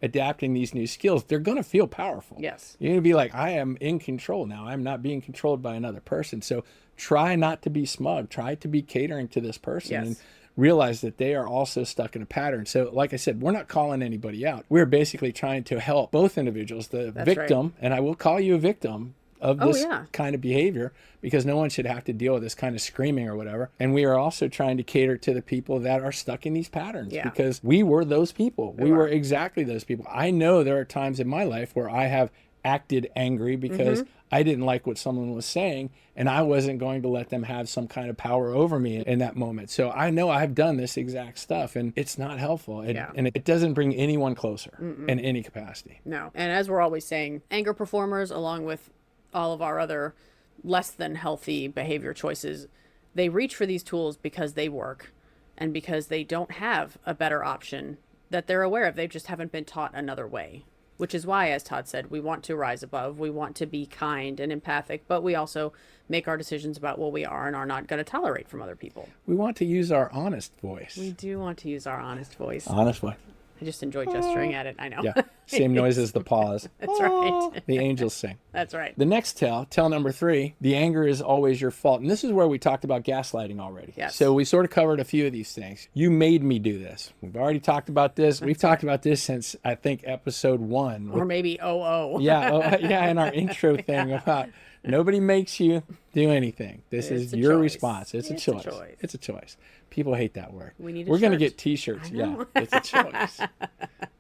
adapting these new skills, they're going to feel powerful. Yes. You're going to be like, I am in control now. I'm not being controlled by another person. So try not to be smug. Try to be catering to this person and realize that they are also stuck in a pattern. So like I said, we're not calling anybody out. We're basically trying to help both individuals, the victim, and I will call you a victim of this kind of behavior, because no one should have to deal with this kind of screaming or whatever. And we are also trying to cater to the people that are stuck in these patterns, because we were those people. We were exactly those people. I know there are times in my life where I have acted angry because I didn't like what someone was saying, and I wasn't going to let them have some kind of power over me in that moment. So I know I've done this exact stuff, and it's not helpful. And it doesn't bring anyone closer in any capacity. No. And as we're always saying, anger performers, along with all of our other less than healthy behavior choices, they reach for these tools because they work and because they don't have a better option that they're aware of. They just haven't been taught another way, which is why, as Todd said, we want to rise above. We want to be kind and empathic, but we also make our decisions about what we are and are not going to tolerate from other people. We want to use our honest voice. We do want to use our honest voice. Honest voice. I just enjoy gesturing at it. I know. Yeah. Same noise as the pause. That's right. The angels sing. That's right. The next tell number 3, the anger is always your fault. And this is where we talked about gaslighting already. Yes. So we sort of covered a few of these things. You made me do this. We've already talked about this. We've talked about this since, I think, episode 1. Or maybe 00. Yeah, in our intro thing about nobody makes you do anything. This is your choice. Response. It's a choice. It's a choice. People hate that word. We're going to get t-shirts. Yeah, it's a choice.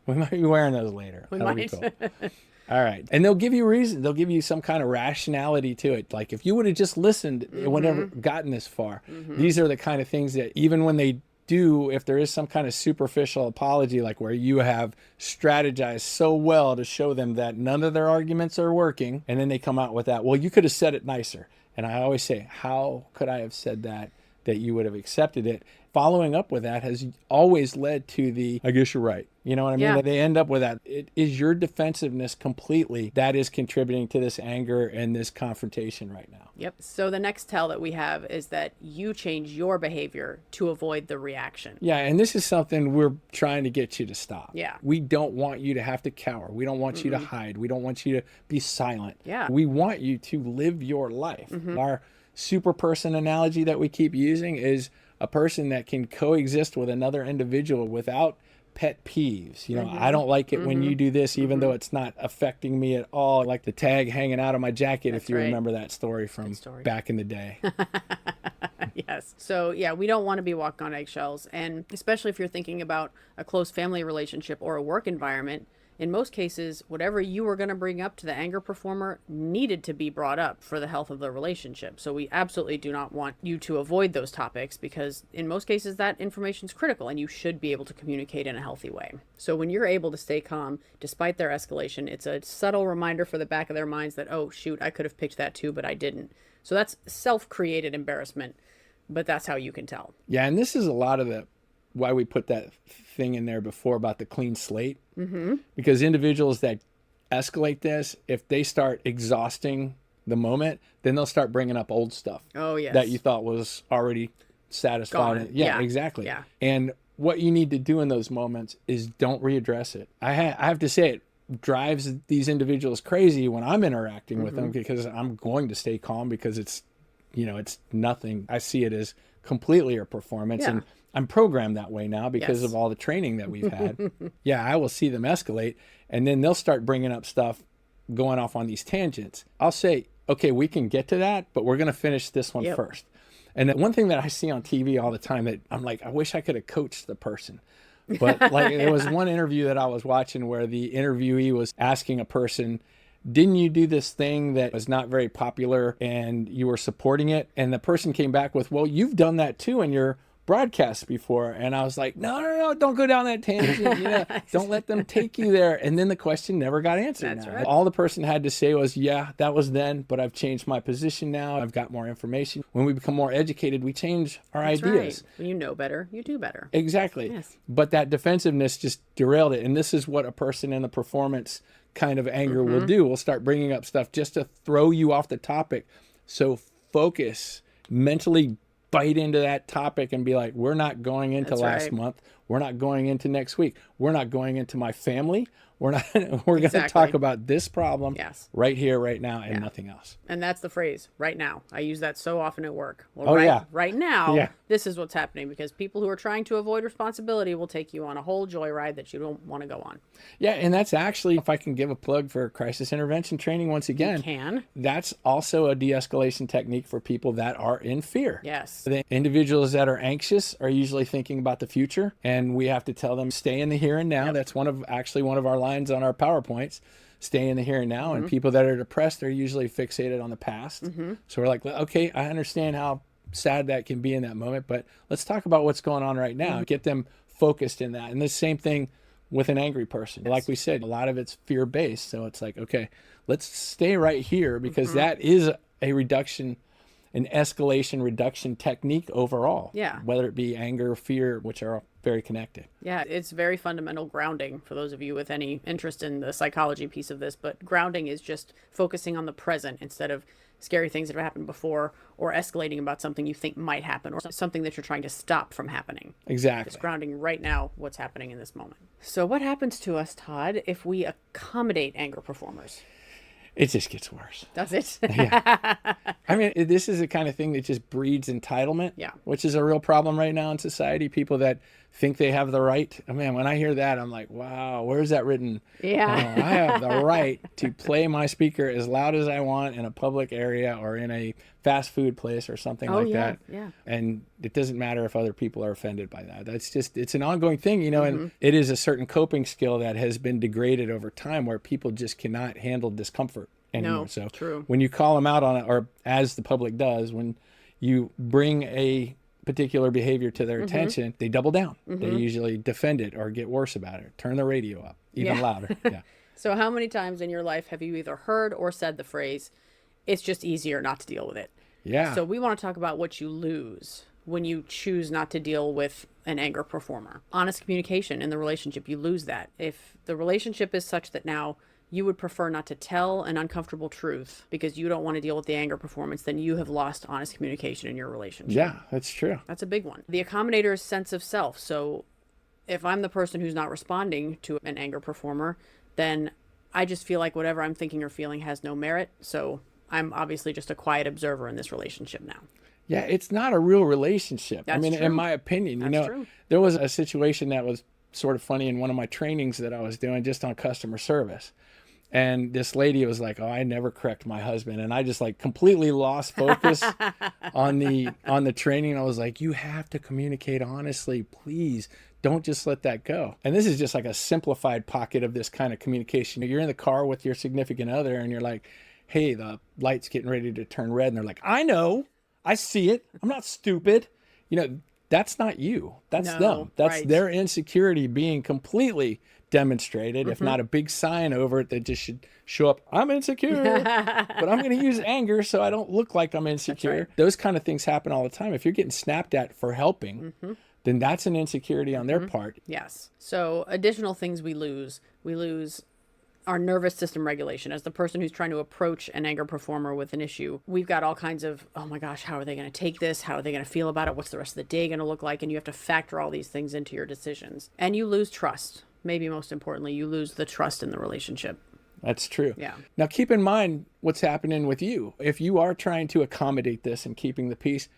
We might be wearing those later. That'll be cool. All right. And they'll give you reason. They'll give you some kind of rationality to it. Like if you would have just listened, it would never gotten this far. These are the kind of things that even when they do, if there is some kind of superficial apology, like where you have strategized so well to show them that none of their arguments are working, and then they come out with that, well, you could have said it nicer. And I always say, how could I have said that you would have accepted it? Following up with that has always led to the, I guess you're right. You know what I mean? Yeah. They end up with that. It is your defensiveness completely that is contributing to this anger and this confrontation right now. Yep. So the next tell that we have is that you change your behavior to avoid the reaction. Yeah, and this is something we're trying to get you to stop. Yeah. We don't want you to have to cower. We don't want you to hide. We don't want you to be silent. Yeah. We want you to live your life. Our super person analogy that we keep using is a person that can coexist with another individual without pet peeves. You know, I don't like it when you do this, even though it's not affecting me at all. Like the tag hanging out of my jacket, That's if you right. remember that story from back in the day. Yes. So yeah, we don't want to be walking on eggshells. And especially if you're thinking about a close family relationship or a work environment, in most cases, whatever you were going to bring up to the anger performer needed to be brought up for the health of the relationship. So we absolutely do not want you to avoid those topics, because in most cases that information is critical and you should be able to communicate in a healthy way. So when you're able to stay calm despite their escalation, it's a subtle reminder for the back of their minds that, oh shoot, I could have picked that too, but I didn't. So that's self-created embarrassment, but that's how you can tell. Yeah, and this is a lot of the why we put that thing in there before about the clean slate. Because individuals that escalate this, if they start exhausting the moment, then they'll start bringing up old stuff. Oh, yes. That you thought was already satisfied. Gone. Yeah, Yeah. exactly. Yeah. And what you need to do in those moments is don't readdress it. I have to say, it drives these individuals crazy when I'm interacting with them, because I'm going to stay calm, because it's, you know, it's nothing. I see it as completely a performance. Yeah. And I'm programmed that way now because Yes. of all the training that we've had. Yeah, I will see them escalate, and then they'll start bringing up stuff, going off on these tangents. I'll say, okay, we can get to that, but we're going to finish this one Yep. first. And one thing that I see on TV all the time that I'm like, I wish I could have coached the person. But like, there was one interview that I was watching where the interviewee was asking a person, didn't you do this thing that was not very popular and you were supporting it? And the person came back with, well, you've done that too in your broadcasts before. And I was like, no, don't go down that tangent. You know, don't let them take you there. And then the question never got answered. That's now. right. All the person had to say was, yeah, that was then, but I've changed my position now. I've got more information. When we become more educated, we change our That's ideas. right. When you know better, you do better. Exactly. Yes. But that defensiveness just derailed it. And this is what a person in the performance kind of anger will do. We'll start bringing up stuff just to throw you off the topic. So focus, mentally bite into that topic and be like, we're not going into That's last right. month. We're not going into next week. We're not going into my family. We're not, we're going to Exactly. talk about this problem Yes. right here, right now, and nothing else. And that's the phrase, right now. I use that so often at work. Well, Oh, right, yeah. right now, Yeah. this is what's happening, because people who are trying to avoid responsibility will take you on a whole joyride that you don't want to go on. Yeah. And that's actually, if I can give a plug for crisis intervention training once again, Can. that's also a de-escalation technique for people that are in fear. Yes. The individuals that are anxious are usually thinking about the future, and we have to tell them, stay in the here and now. That's one of our lines on our PowerPoints, stay in the here and now. And people that are depressed are usually fixated on the past. So we're like, okay, I understand how sad that can be in that moment, but let's talk about what's going on right now. Get them focused in that. And the same thing with an angry person. Like we said, a lot of it's fear-based. So it's like, okay, let's stay right here, because that is a reduction, an escalation reduction technique overall. Yeah. Whether it be anger, fear, which are very connected. Yeah, it's very fundamental grounding for those of you with any interest in the psychology piece of this. But grounding is just focusing on the present instead of scary things that have happened before, or escalating about something you think might happen, or something that you're trying to stop from happening. Exactly. Just grounding right now, what's happening in this moment. So what happens to us, Todd, if we accommodate anger performers? It just gets worse. Does it? I mean, this is the kind of thing that just breeds entitlement, Yeah. which is a real problem right now in society. People that think they have the right. Oh, man, when I hear that, I'm like, wow, where's that written? Yeah. Oh, I have the right to play my speaker as loud as I want in a public area or in a fast food place or something like that. Yeah. And it doesn't matter if other people are offended by that. That's just, it's an ongoing thing, you know, and it is a certain coping skill that has been degraded over time, where people just cannot handle discomfort anymore. No, So true. when you call them out on it, or as the public does, when you bring a particular behavior to their attention, they double down. They usually defend it or get worse about it, turn the radio up even Yeah. louder. Yeah. So how many times in your life have you either heard or said the phrase, it's just easier not to deal with it? Yeah. So we want to talk about what you lose when you choose not to deal with an anger performer. Honest communication in the relationship, you lose that. If the relationship is such that now you would prefer not to tell an uncomfortable truth because you don't want to deal with the anger performance, then you have lost honest communication in your relationship. Yeah, that's true. That's a big one. The accommodator's sense of self. So if I'm the person who's not responding to an anger performer, then I just feel like whatever I'm thinking or feeling has no merit. So I'm obviously just a quiet observer in this relationship now. Yeah, it's not a real relationship. That's in true. my opinion, That's true. there was a situation that was sort of funny in one of my trainings that I was doing just on customer service. And this lady was like, "Oh, I never correct my husband." And I just like completely lost focus on the training. I was like, "You have to communicate honestly, please. Don't just let that go." And this is just like a simplified pocket of this kind of communication. You're in the car with your significant other and you're like, "Hey, the light's getting ready to turn red." And they're like, "I know. I see it. I'm not stupid." That's not you. That's them. That's right. their insecurity being completely demonstrated, if not a big sign over it that just should show up. I'm insecure, but I'm going to use anger so I don't look like I'm insecure. Right. Those kind of things happen all the time. If you're getting snapped at for helping, then that's an insecurity on their part. Yes. So additional things we lose our nervous system regulation. As the person who's trying to approach an anger performer with an issue, we've got all kinds of, oh my gosh, how are they going to take this? How are they going to feel about it? What's the rest of the day going to look like? And you have to factor all these things into your decisions. And you lose trust. Maybe most importantly, you lose the trust in the relationship. That's true. Yeah. Now, keep in mind what's happening with you. If you are trying to accommodate this and keeping the peace,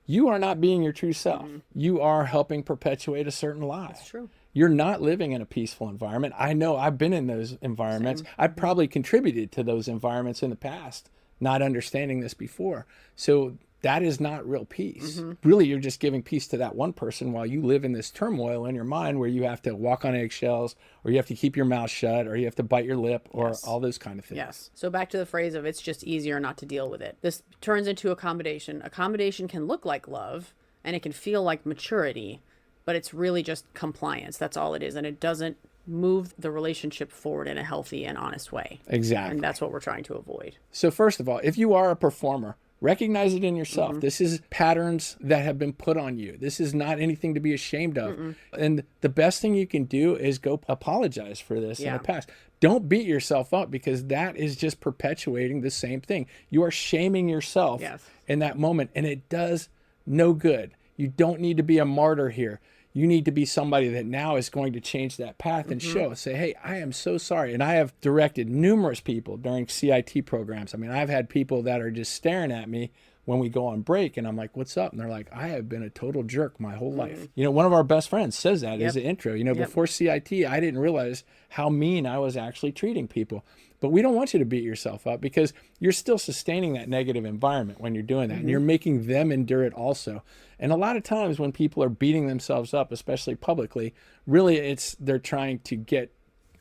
you are not being your true self. You are helping perpetuate a certain lie. That's true. You're not living in a peaceful environment. I know I've been in those environments. I've probably contributed to those environments in the past, not understanding this before. So that is not real peace. Really, you're just giving peace to that one person while you live in this turmoil in your mind where you have to walk on eggshells, or you have to keep your mouth shut, or you have to bite your lip, or all those kind of things. Yes. So back to the phrase of it's just easier not to deal with it. This turns into accommodation. Accommodation can look like love and it can feel like maturity, but it's really just compliance. That's all it is. And it doesn't move the relationship forward in a healthy and honest way. Exactly. And that's what we're trying to avoid. So first of all, if you are a performer, recognize it in yourself. This is patterns that have been put on you. This is not anything to be ashamed of. And the best thing you can do is go apologize for this in the past. Don't beat yourself up, because that is just perpetuating the same thing. You are shaming yourself in that moment, and it does no good. You don't need to be a martyr here. You need to be somebody that now is going to change that path and say, "Hey, I am so sorry." And I have directed numerous people during CIT programs. I mean, I've had people that are just staring at me when we go on break, and I'm like, "What's up?" And they're like, "I have been a total jerk my whole life." One of our best friends says that as an intro. Before CIT, I didn't realize how mean I was actually treating people. But we don't want you to beat yourself up, because you're still sustaining that negative environment when you're doing that. And you're making them endure it also. And a lot of times when people are beating themselves up, especially publicly, really they're trying to get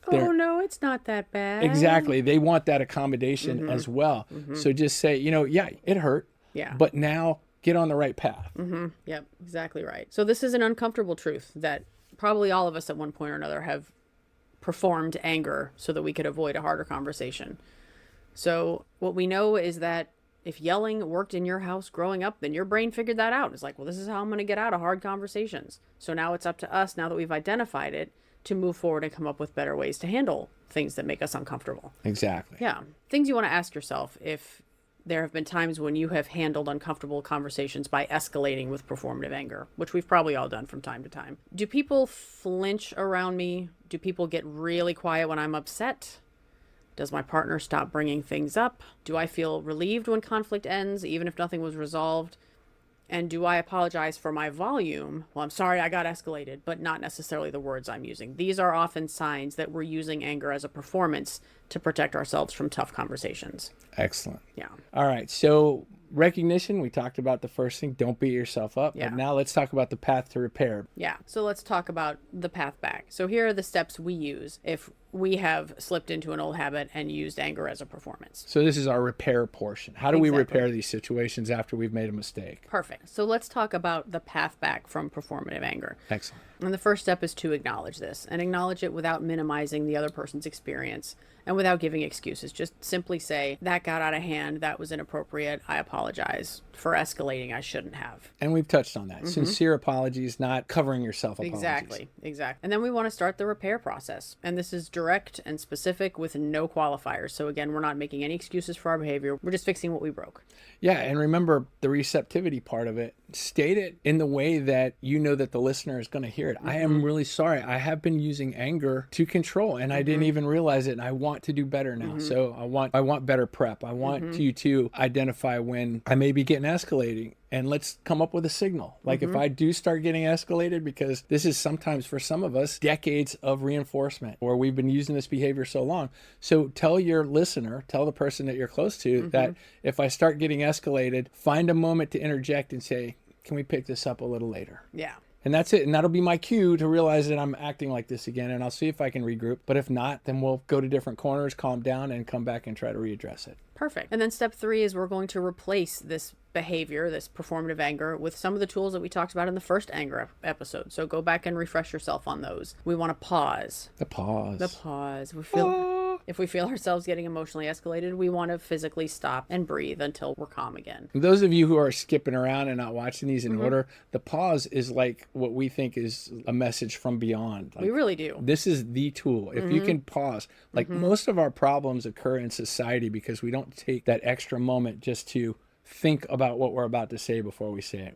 Oh, no, it's not that bad. Exactly. They want that accommodation as well. So just say, yeah, it hurt. Yeah. But now get on the right path. Yep, exactly right. So this is an uncomfortable truth that probably all of us at one point or another have performed anger so that we could avoid a harder conversation. So what we know is that if yelling worked in your house growing up, then your brain figured that out. It's like, well, this is how I'm going to get out of hard conversations. So now it's up to us, now that we've identified it, to move forward and come up with better ways to handle things that make us uncomfortable. Exactly. Yeah. Things you want to ask yourself if there have been times when you have handled uncomfortable conversations by escalating with performative anger, which we've probably all done from time to time. Do people flinch around me? Do people get really quiet when I'm upset? Does my partner stop bringing things up? Do I feel relieved when conflict ends, even if nothing was resolved? And do I apologize for my volume? Well, I'm sorry I got escalated, but not necessarily the words I'm using. These are often signs that we're using anger as a performance to protect ourselves from tough conversations. Excellent. Yeah. All right. So recognition, we talked about the first thing. Don't beat yourself up. Yeah. But now let's talk about the path to repair. Yeah. So let's talk about the path back. So here are the steps we use if we have slipped into an old habit and used anger as a performance. So this is our repair portion. How do we repair these situations after we've made a mistake? Perfect. So let's talk about the path back from performative anger. Excellent. And the first step is to acknowledge this, and acknowledge it without minimizing the other person's experience and without giving excuses. Just simply say, that got out of hand, that was inappropriate, I apologize for escalating, I shouldn't have. And we've touched on that. Sincere apologies, not covering yourself apologies. Exactly. And then we want to start the repair process. And this is direct and specific with no qualifiers. So again, we're not making any excuses for our behavior. We're just fixing what we broke. Yeah, and remember the receptivity part of it. state it in the way that you know that the listener is going to hear it. I am really sorry. I have been using anger to control, and I didn't even realize it. And I want to do better now. So I want better prep. I want you to identify when I may be getting escalating, and let's come up with a signal. Like if I do start getting escalated, because this is sometimes for some of us decades of reinforcement, or we've been using this behavior so long. So tell your listener, tell the person that you're close to that if I start getting escalated, find a moment to interject and say, can we pick this up a little later? Yeah. And that's it. And that'll be my cue to realize that I'm acting like this again. And I'll see if I can regroup. But if not, then we'll go to different corners, calm down, and come back and try to readdress it. Perfect. And then step 3 is we're going to replace this behavior, this performative anger, with some of the tools that we talked about in the first anger episode. So go back and refresh yourself on those. We want to pause. The pause. The pause. If we feel ourselves getting emotionally escalated, we want to physically stop and breathe until we're calm again. Those of you who are skipping around and not watching these in order, the pause is like what we think is a message from beyond. Like, we really do. This is the tool. If you can pause, like most of our problems occur in society because we don't take that extra moment just to think about what we're about to say before we say it.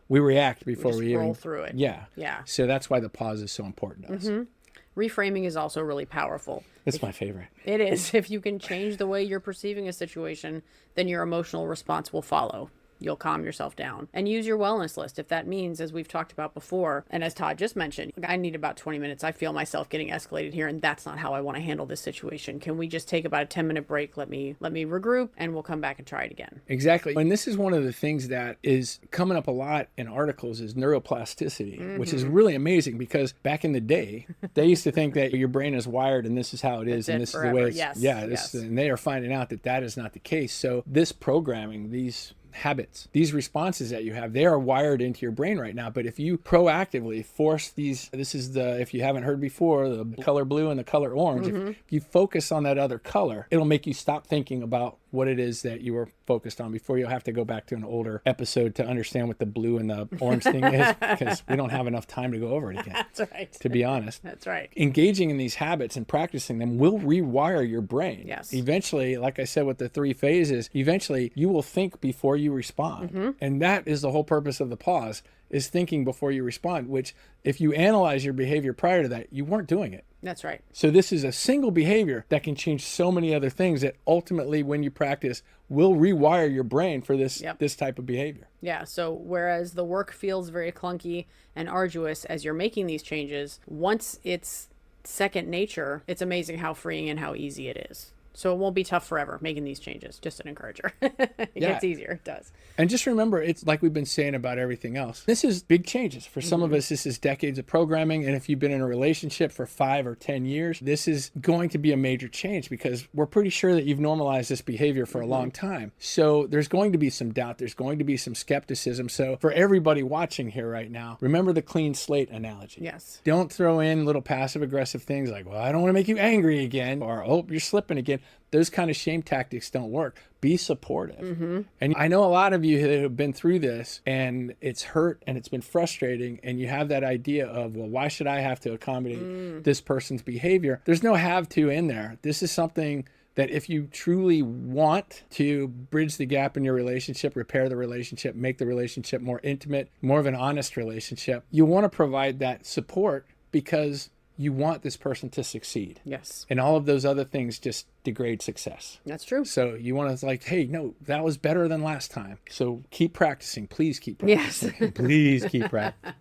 We react before we roll even through it. Yeah. Yeah. So that's why the pause is so important to us. Reframing is also really powerful. It's my favorite. It is. If you can change the way you're perceiving a situation, then your emotional response will follow. You'll calm yourself down and use your wellness list. If that means, as we've talked about before, and as Todd just mentioned, I need about 20 minutes. I feel myself getting escalated here, and that's not how I want to handle this situation. Can we just take about a 10-minute break? Let me regroup, and we'll come back and try it again. Exactly. And this is one of the things that is coming up a lot in articles is neuroplasticity, which is really amazing because back in the day, they used to think that your brain is wired and this is how it is, and this is the way it's, and they are finding out that that is not the case. So this programming, these habits, these responses that you have, they are wired into your brain right now. But if you proactively force these, this is the, if you haven't heard before, the color blue and the color orange, if you focus on that other color, it'll make you stop thinking about what it is that you were focused on before. You'll have to go back to an older episode to understand what the blue and the orange thing is, because we don't have enough time to go over it again. That's right. To be honest. That's right. Engaging in these habits and practicing them will rewire your brain. Yes. Eventually, like I said with the 3 phases, eventually you will think before you respond. And that is the whole purpose of the pause, is thinking before you respond, which if you analyze your behavior prior to that, you weren't doing it. That's right. So this is a single behavior that can change so many other things that ultimately, when you practice, will rewire your brain for this this type of behavior. Yeah. So whereas the work feels very clunky and arduous as you're making these changes, once it's second nature, it's amazing how freeing and how easy it is. So it won't be tough forever making these changes. Just an encourager. It gets easier. It does. And just remember, it's like we've been saying about everything else. This is big changes. For some of us, this is decades of programming. And if you've been in a relationship for 5 or 10 years, this is going to be a major change because we're pretty sure that you've normalized this behavior for a long time. So there's going to be some doubt. There's going to be some skepticism. So for everybody watching here right now, remember the clean slate analogy. Yes. Don't throw in little passive aggressive things like, well, I don't want to make you angry again, or, oh, you're slipping again. Those kind of shame tactics don't work. Be supportive. And I know a lot of you that have been through this and it's hurt and it's been frustrating, and you have that idea of, well, why should I have to accommodate this person's behavior? There's no have to in there. This is something that if you truly want to bridge the gap in your relationship, repair the relationship, make the relationship more intimate, more of an honest relationship, you want to provide that support because you want this person to succeed. Yes. And all of those other things just degrade success. That's true. So you want to like, hey, no, that was better than last time. So keep practicing. Please keep practicing. Yes. Please keep practicing.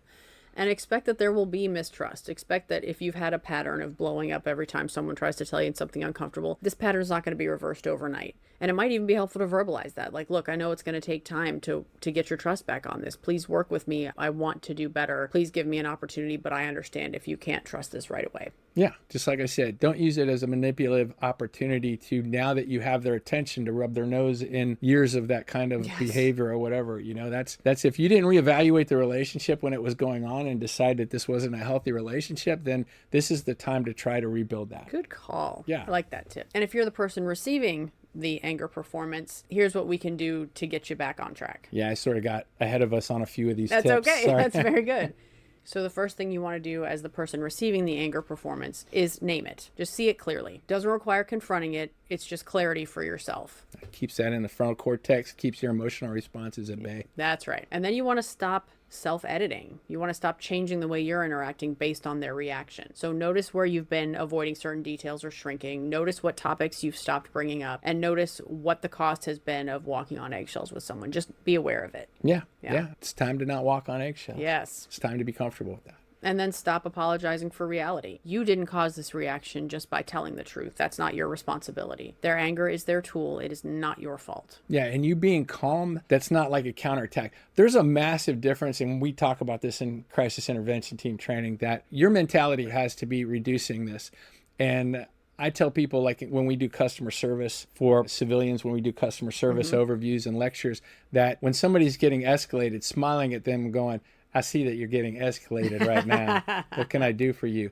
And expect that there will be mistrust. Expect that if you've had a pattern of blowing up every time someone tries to tell you something uncomfortable, this pattern is not going to be reversed overnight. And it might even be helpful to verbalize that. Like, look, I know it's going to take time to get your trust back on this. Please work with me. I want to do better. Please give me an opportunity, but I understand if you can't trust this right away. Yeah, just like I said, don't use it as a manipulative opportunity to, now that you have their attention, to rub their nose in years of that kind of behavior or whatever. You know, that's if you didn't reevaluate the relationship when it was going on and decide that this wasn't a healthy relationship, then this is the time to try to rebuild that. Good call. Yeah. I like that tip. And if you're the person receiving the anger performance, here's what we can do to get you back on track. Yeah, I sort of got ahead of us on a few of these tips. tips. That's okay. Sorry. That's very good. So the first thing you want to do as the person receiving the anger performance is name it. Just see it clearly. Doesn't require confronting it. It's just clarity for yourself. It keeps that in the frontal cortex, keeps your emotional responses at bay. That's right. And then you want to stop self-editing. You want to stop changing the way you're interacting based on their reaction. So notice where you've been avoiding certain details or shrinking. Notice what topics you've stopped bringing up, and notice what the cost has been of walking on eggshells with someone. Just be aware of it. Yeah. It's time to not walk on eggshells. Yes. It's time to be comfortable with that. And then stop apologizing for reality. You didn't cause this reaction just by telling the truth. That's not your responsibility. Their anger is their tool. It is not your fault. Yeah, and you being calm, that's not like a counterattack. There's a massive difference, and we talk about this in crisis intervention team training, that your mentality has to be reducing this. And I tell people, like when we do customer service for civilians, when we do customer service overviews and lectures, that when somebody's getting escalated, smiling at them going, I see that you're getting escalated right now. What can I do for you?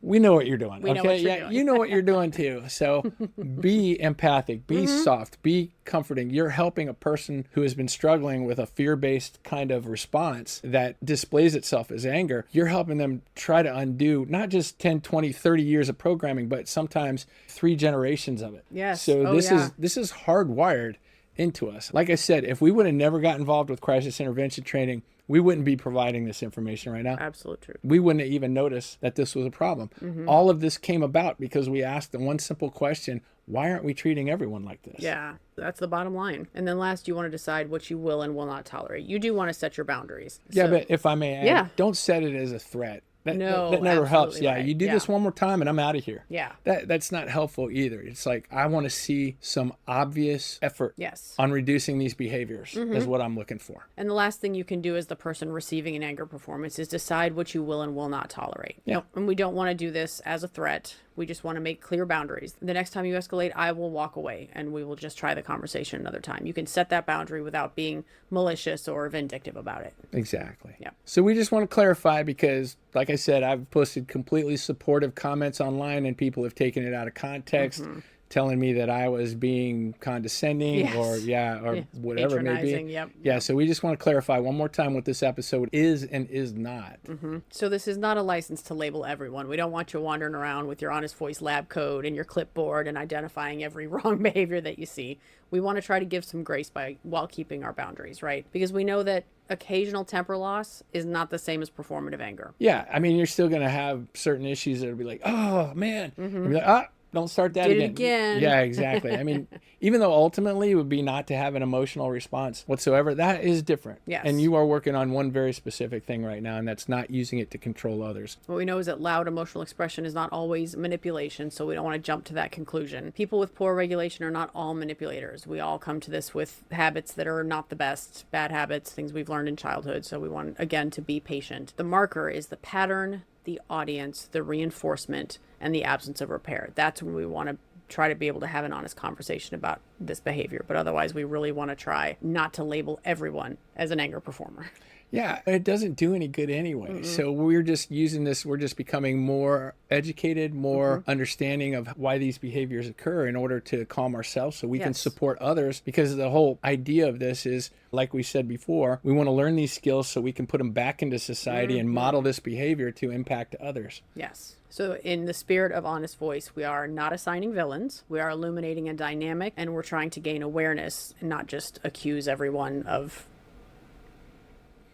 We know what you're doing. We know what you're doing. You know what you're doing too. So be empathic, be soft, be comforting. You're helping a person who has been struggling with a fear-based kind of response that displays itself as anger. You're helping them try to undo not just 10, 20, 30 years of programming, but sometimes 3 generations of it. Yes. So this is hardwired into us. Like I said, if we would have never got involved with crisis intervention training, we wouldn't be providing this information right now. Absolute truth. We wouldn't have even noticed that this was a problem. All of this came about because we asked the one simple question, why aren't we treating everyone like this? Yeah, that's the bottom line. And then last, you want to decide what you will and will not tolerate. You do want to set your boundaries. Yeah, but if I may add, don't set it as a threat. That never helps. Yeah, right. you do this one more time and I'm out of here. Yeah. That's not helpful either. It's like, I want to see some obvious effort on reducing these behaviors is what I'm looking for. And the last thing you can do as the person receiving an anger performance is decide what you will and will not tolerate. Yeah. And we don't want to do this as a threat. We just want to make clear boundaries. The next time you escalate, I will walk away and we will just try the conversation another time. You can set that boundary without being malicious or vindictive about it. Exactly. Yeah. So we just want to clarify because, like I said, I've posted completely supportive comments online and people have taken it out of context, telling me that I was being condescending or whatever it may be. Yeah, so we just want to clarify one more time what this episode is and is not. So this is not a license to label everyone. We don't want you wandering around with your Honest Voice lab code and your clipboard and identifying every wrong behavior that you see. We want to try to give some grace while keeping our boundaries, right? Because we know that occasional temper loss is not the same as performative anger. Yeah, I mean, you're still going to have certain issues that will be like, oh, man. You'll be like, don't start that Did again. it again. Yeah, exactly. I mean, even though ultimately it would be not to have an emotional response whatsoever, that is different. Yes. And you are working on one very specific thing right now, and that's not using it to control others. What we know is that loud emotional expression is not always manipulation, so we don't want to jump to that conclusion. People with poor regulation are not all manipulators. We all come to this with habits that are not the best, bad habits, things we've learned in childhood, so we want, again, to be patient. The marker is the pattern, the audience, the reinforcement, and the absence of repair. That's when we want to try to be able to have an honest conversation about this behavior. But otherwise, we really want to try not to label everyone as an anger performer. Yeah, it doesn't do any good anyway. So we're just using this, we're just becoming more educated, more understanding of why these behaviors occur in order to calm ourselves so we can support others. Because the whole idea of this is, like we said before, we want to learn these skills so we can put them back into society and model this behavior to impact others. Yes. So in the spirit of Honest Voice, we are not assigning villains. We are illuminating a dynamic, and we're trying to gain awareness and not just accuse everyone of...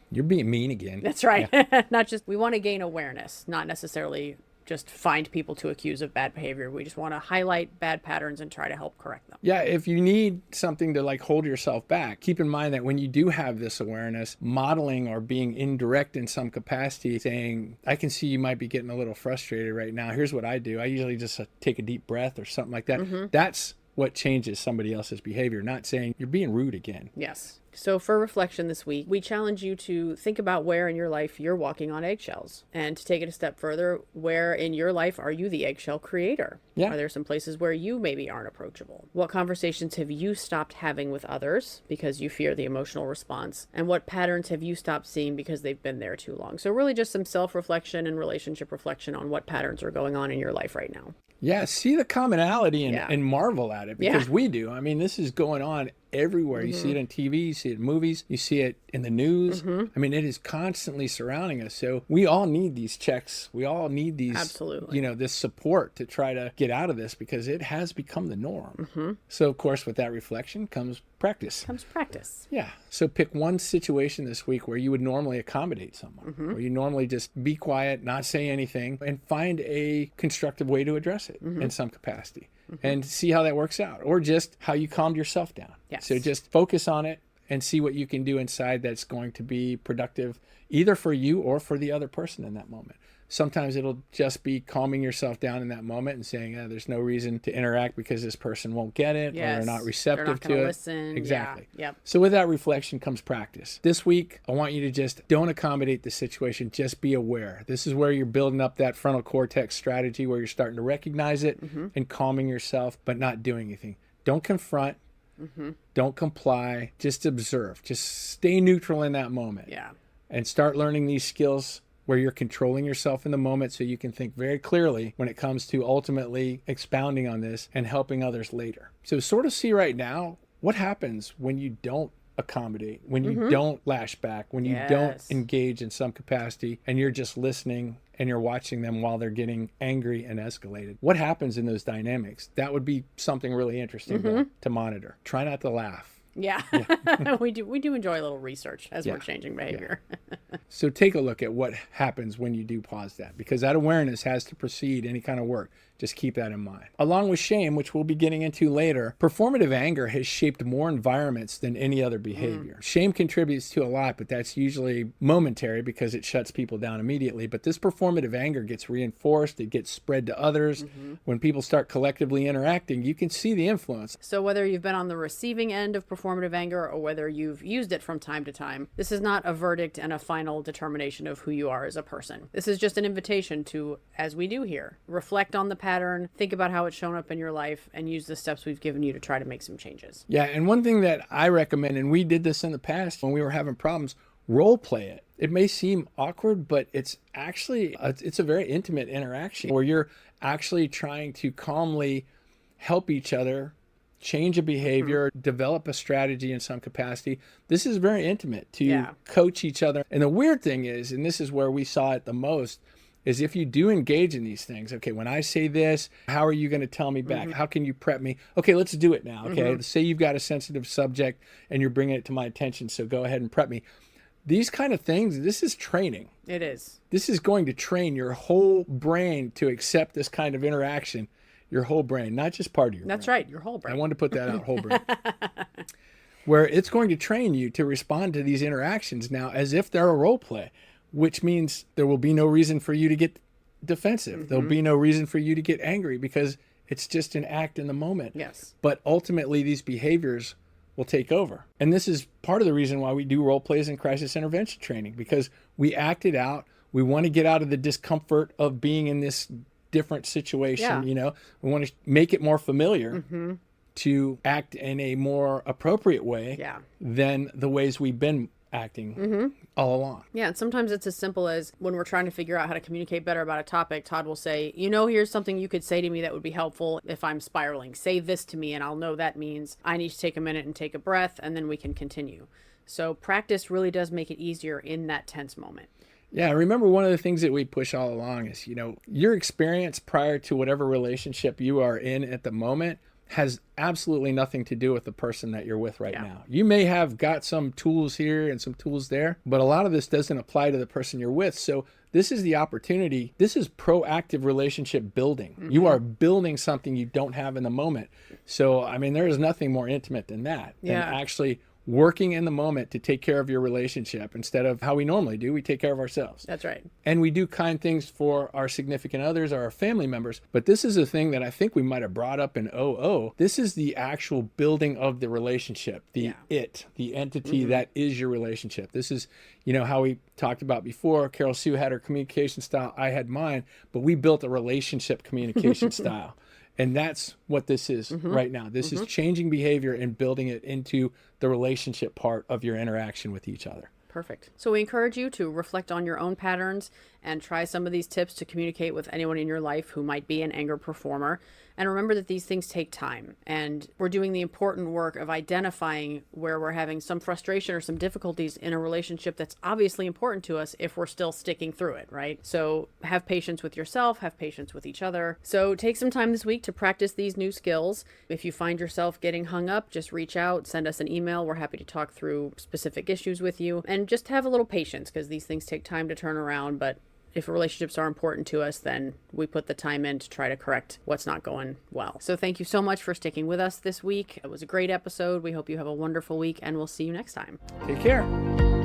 You're being mean again. That's right. Yeah. Not just, we want to gain awareness, not necessarily just find people to accuse of bad behavior. We just want to highlight bad patterns and try to help correct them. Yeah, if you need something to like hold yourself back, keep in mind that when you do have this awareness, modeling or being indirect in some capacity, saying, I can see you might be getting a little frustrated right now. Here's what I do. I usually just take a deep breath or something like that. That's what changes somebody else's behavior, not saying you're being rude again. Yes. So for reflection this week, we challenge you to think about where in your life you're walking on eggshells. And to take it a step further, where in your life are you the eggshell creator? Yeah. Are there some places where you maybe aren't approachable? What conversations have you stopped having with others because you fear the emotional response? And what patterns have you stopped seeing because they've been there too long? So really just some self-reflection and relationship reflection on what patterns are going on in your life right now. Yeah, see the commonality and marvel at it because we do. I mean, this is going on everywhere. You see it on TV, you see it in movies, you see it in the news. I mean, it is constantly surrounding us. So we all need these checks. We all need these, Absolutely. this support to try to get out of this, because it has become the norm. So of course, with that reflection comes practice. Yeah. So pick one situation this week where you would normally accommodate someone, where you normally just be quiet, not say anything, and find a constructive way to address it in some capacity, and see how that works out, or just how you calmed yourself down. Yes. So just focus on it and see what you can do inside that's going to be productive, either for you or for the other person in that moment. Sometimes it'll just be calming yourself down in that moment and saying, there's no reason to interact because this person won't get it, or they're not receptive to it. Listen. Exactly. Yeah. Yep. So with that reflection comes practice. This week, I want you to just don't accommodate the situation. Just be aware. This is where you're building up that frontal cortex strategy, where you're starting to recognize it and calming yourself, but not doing anything. Don't confront. Don't comply. Just observe. Just stay neutral in that moment. Yeah. And start learning these skills where you're controlling yourself in the moment, so you can think very clearly when it comes to ultimately expounding on this and helping others later. So sort of see right now what happens when you don't accommodate, when you don't lash back, when you don't engage in some capacity, and you're just listening and you're watching them while they're getting angry and escalated. What happens in those dynamics? That would be something really interesting to monitor. Try not to laugh. Yeah. we do enjoy a little research as we're changing behavior. So take a look at what happens when you do pause that, because that awareness has to precede any kind of work. Just keep that in mind. Along with shame, which we'll be getting into later, performative anger has shaped more environments than any other behavior. Shame contributes to a lot, but that's usually momentary because it shuts people down immediately. But this performative anger gets reinforced. It gets spread to others. When people start collectively interacting, you can see the influence. So whether you've been on the receiving end of performative anger or whether you've used it from time to time, this is not a verdict and a final determination of who you are as a person. This is just an invitation to, as we do here, reflect on the pattern, think about how it's shown up in your life, and use the steps we've given you to try to make some changes. Yeah, and one thing that I recommend, and we did this in the past when we were having problems, role play it. It may seem awkward, but it's actually, it's a very intimate interaction where you're actually trying to calmly help each other change a behavior, develop a strategy in some capacity. This is very intimate to coach each other. And the weird thing is, and this is where we saw it the most, is if you do engage in these things, okay, when I say this, how are you going to tell me back? How can you prep me? Okay, let's do it now. Okay, say you've got a sensitive subject and you're bringing it to my attention, so go ahead and prep me. These kind of things, this is training. It is. This is going to train your whole brain to accept this kind of interaction. Your whole brain, not just part of your brain. That's right, your whole brain. I wanted to put that out, whole brain. Where it's going to train you to respond to these interactions now as if they're a role play, which means there will be no reason for you to get defensive. There'll be no reason for you to get angry because it's just an act in the moment. Yes. But ultimately, these behaviors will take over. And this is part of the reason why we do role plays and crisis intervention training, because we act it out. We want to get out of the discomfort of being in this different situation. We want to make it more familiar to act in a more appropriate way than the ways we've been acting all along. Yeah, and sometimes it's as simple as when we're trying to figure out how to communicate better about a topic, Todd will say, here's something you could say to me that would be helpful if I'm spiraling. Say this to me and I'll know that means I need to take a minute and take a breath, and then we can continue. So practice really does make it easier in that tense moment. Yeah, remember one of the things that we push all along is, your experience prior to whatever relationship you are in at the moment has absolutely nothing to do with the person that you're with right now. You may have got some tools here and some tools there, but a lot of this doesn't apply to the person you're with. So this is the opportunity. This is proactive relationship building. You are building something you don't have in the moment. So, there is nothing more intimate than that, than actually working in the moment to take care of your relationship instead of how we normally do. We take care of ourselves. That's right. And we do kind things for our significant others or our family members. But this is a thing that I think we might have brought up in OO. This is the actual building of the relationship, the entity that is your relationship. This is, how we talked about before. Carol Sue had her communication style. I had mine, but we built a relationship communication style. And that's what this is right now. This is changing behavior and building it into the relationship part of your interaction with each other. Perfect. So we encourage you to reflect on your own patterns and try some of these tips to communicate with anyone in your life who might be an anger performer. And remember that these things take time, and we're doing the important work of identifying where we're having some frustration or some difficulties in a relationship that's obviously important to us if we're still sticking through it, right? So have patience with yourself, have patience with each other. So take some time this week to practice these new skills. If you find yourself getting hung up, just reach out, send us an email. We're happy to talk through specific issues with you, and just have a little patience, because these things take time to turn around. But if relationships are important to us, then we put the time in to try to correct what's not going well. So thank you so much for sticking with us this week. It was a great episode. We hope you have a wonderful week, and we'll see you next time. Take care.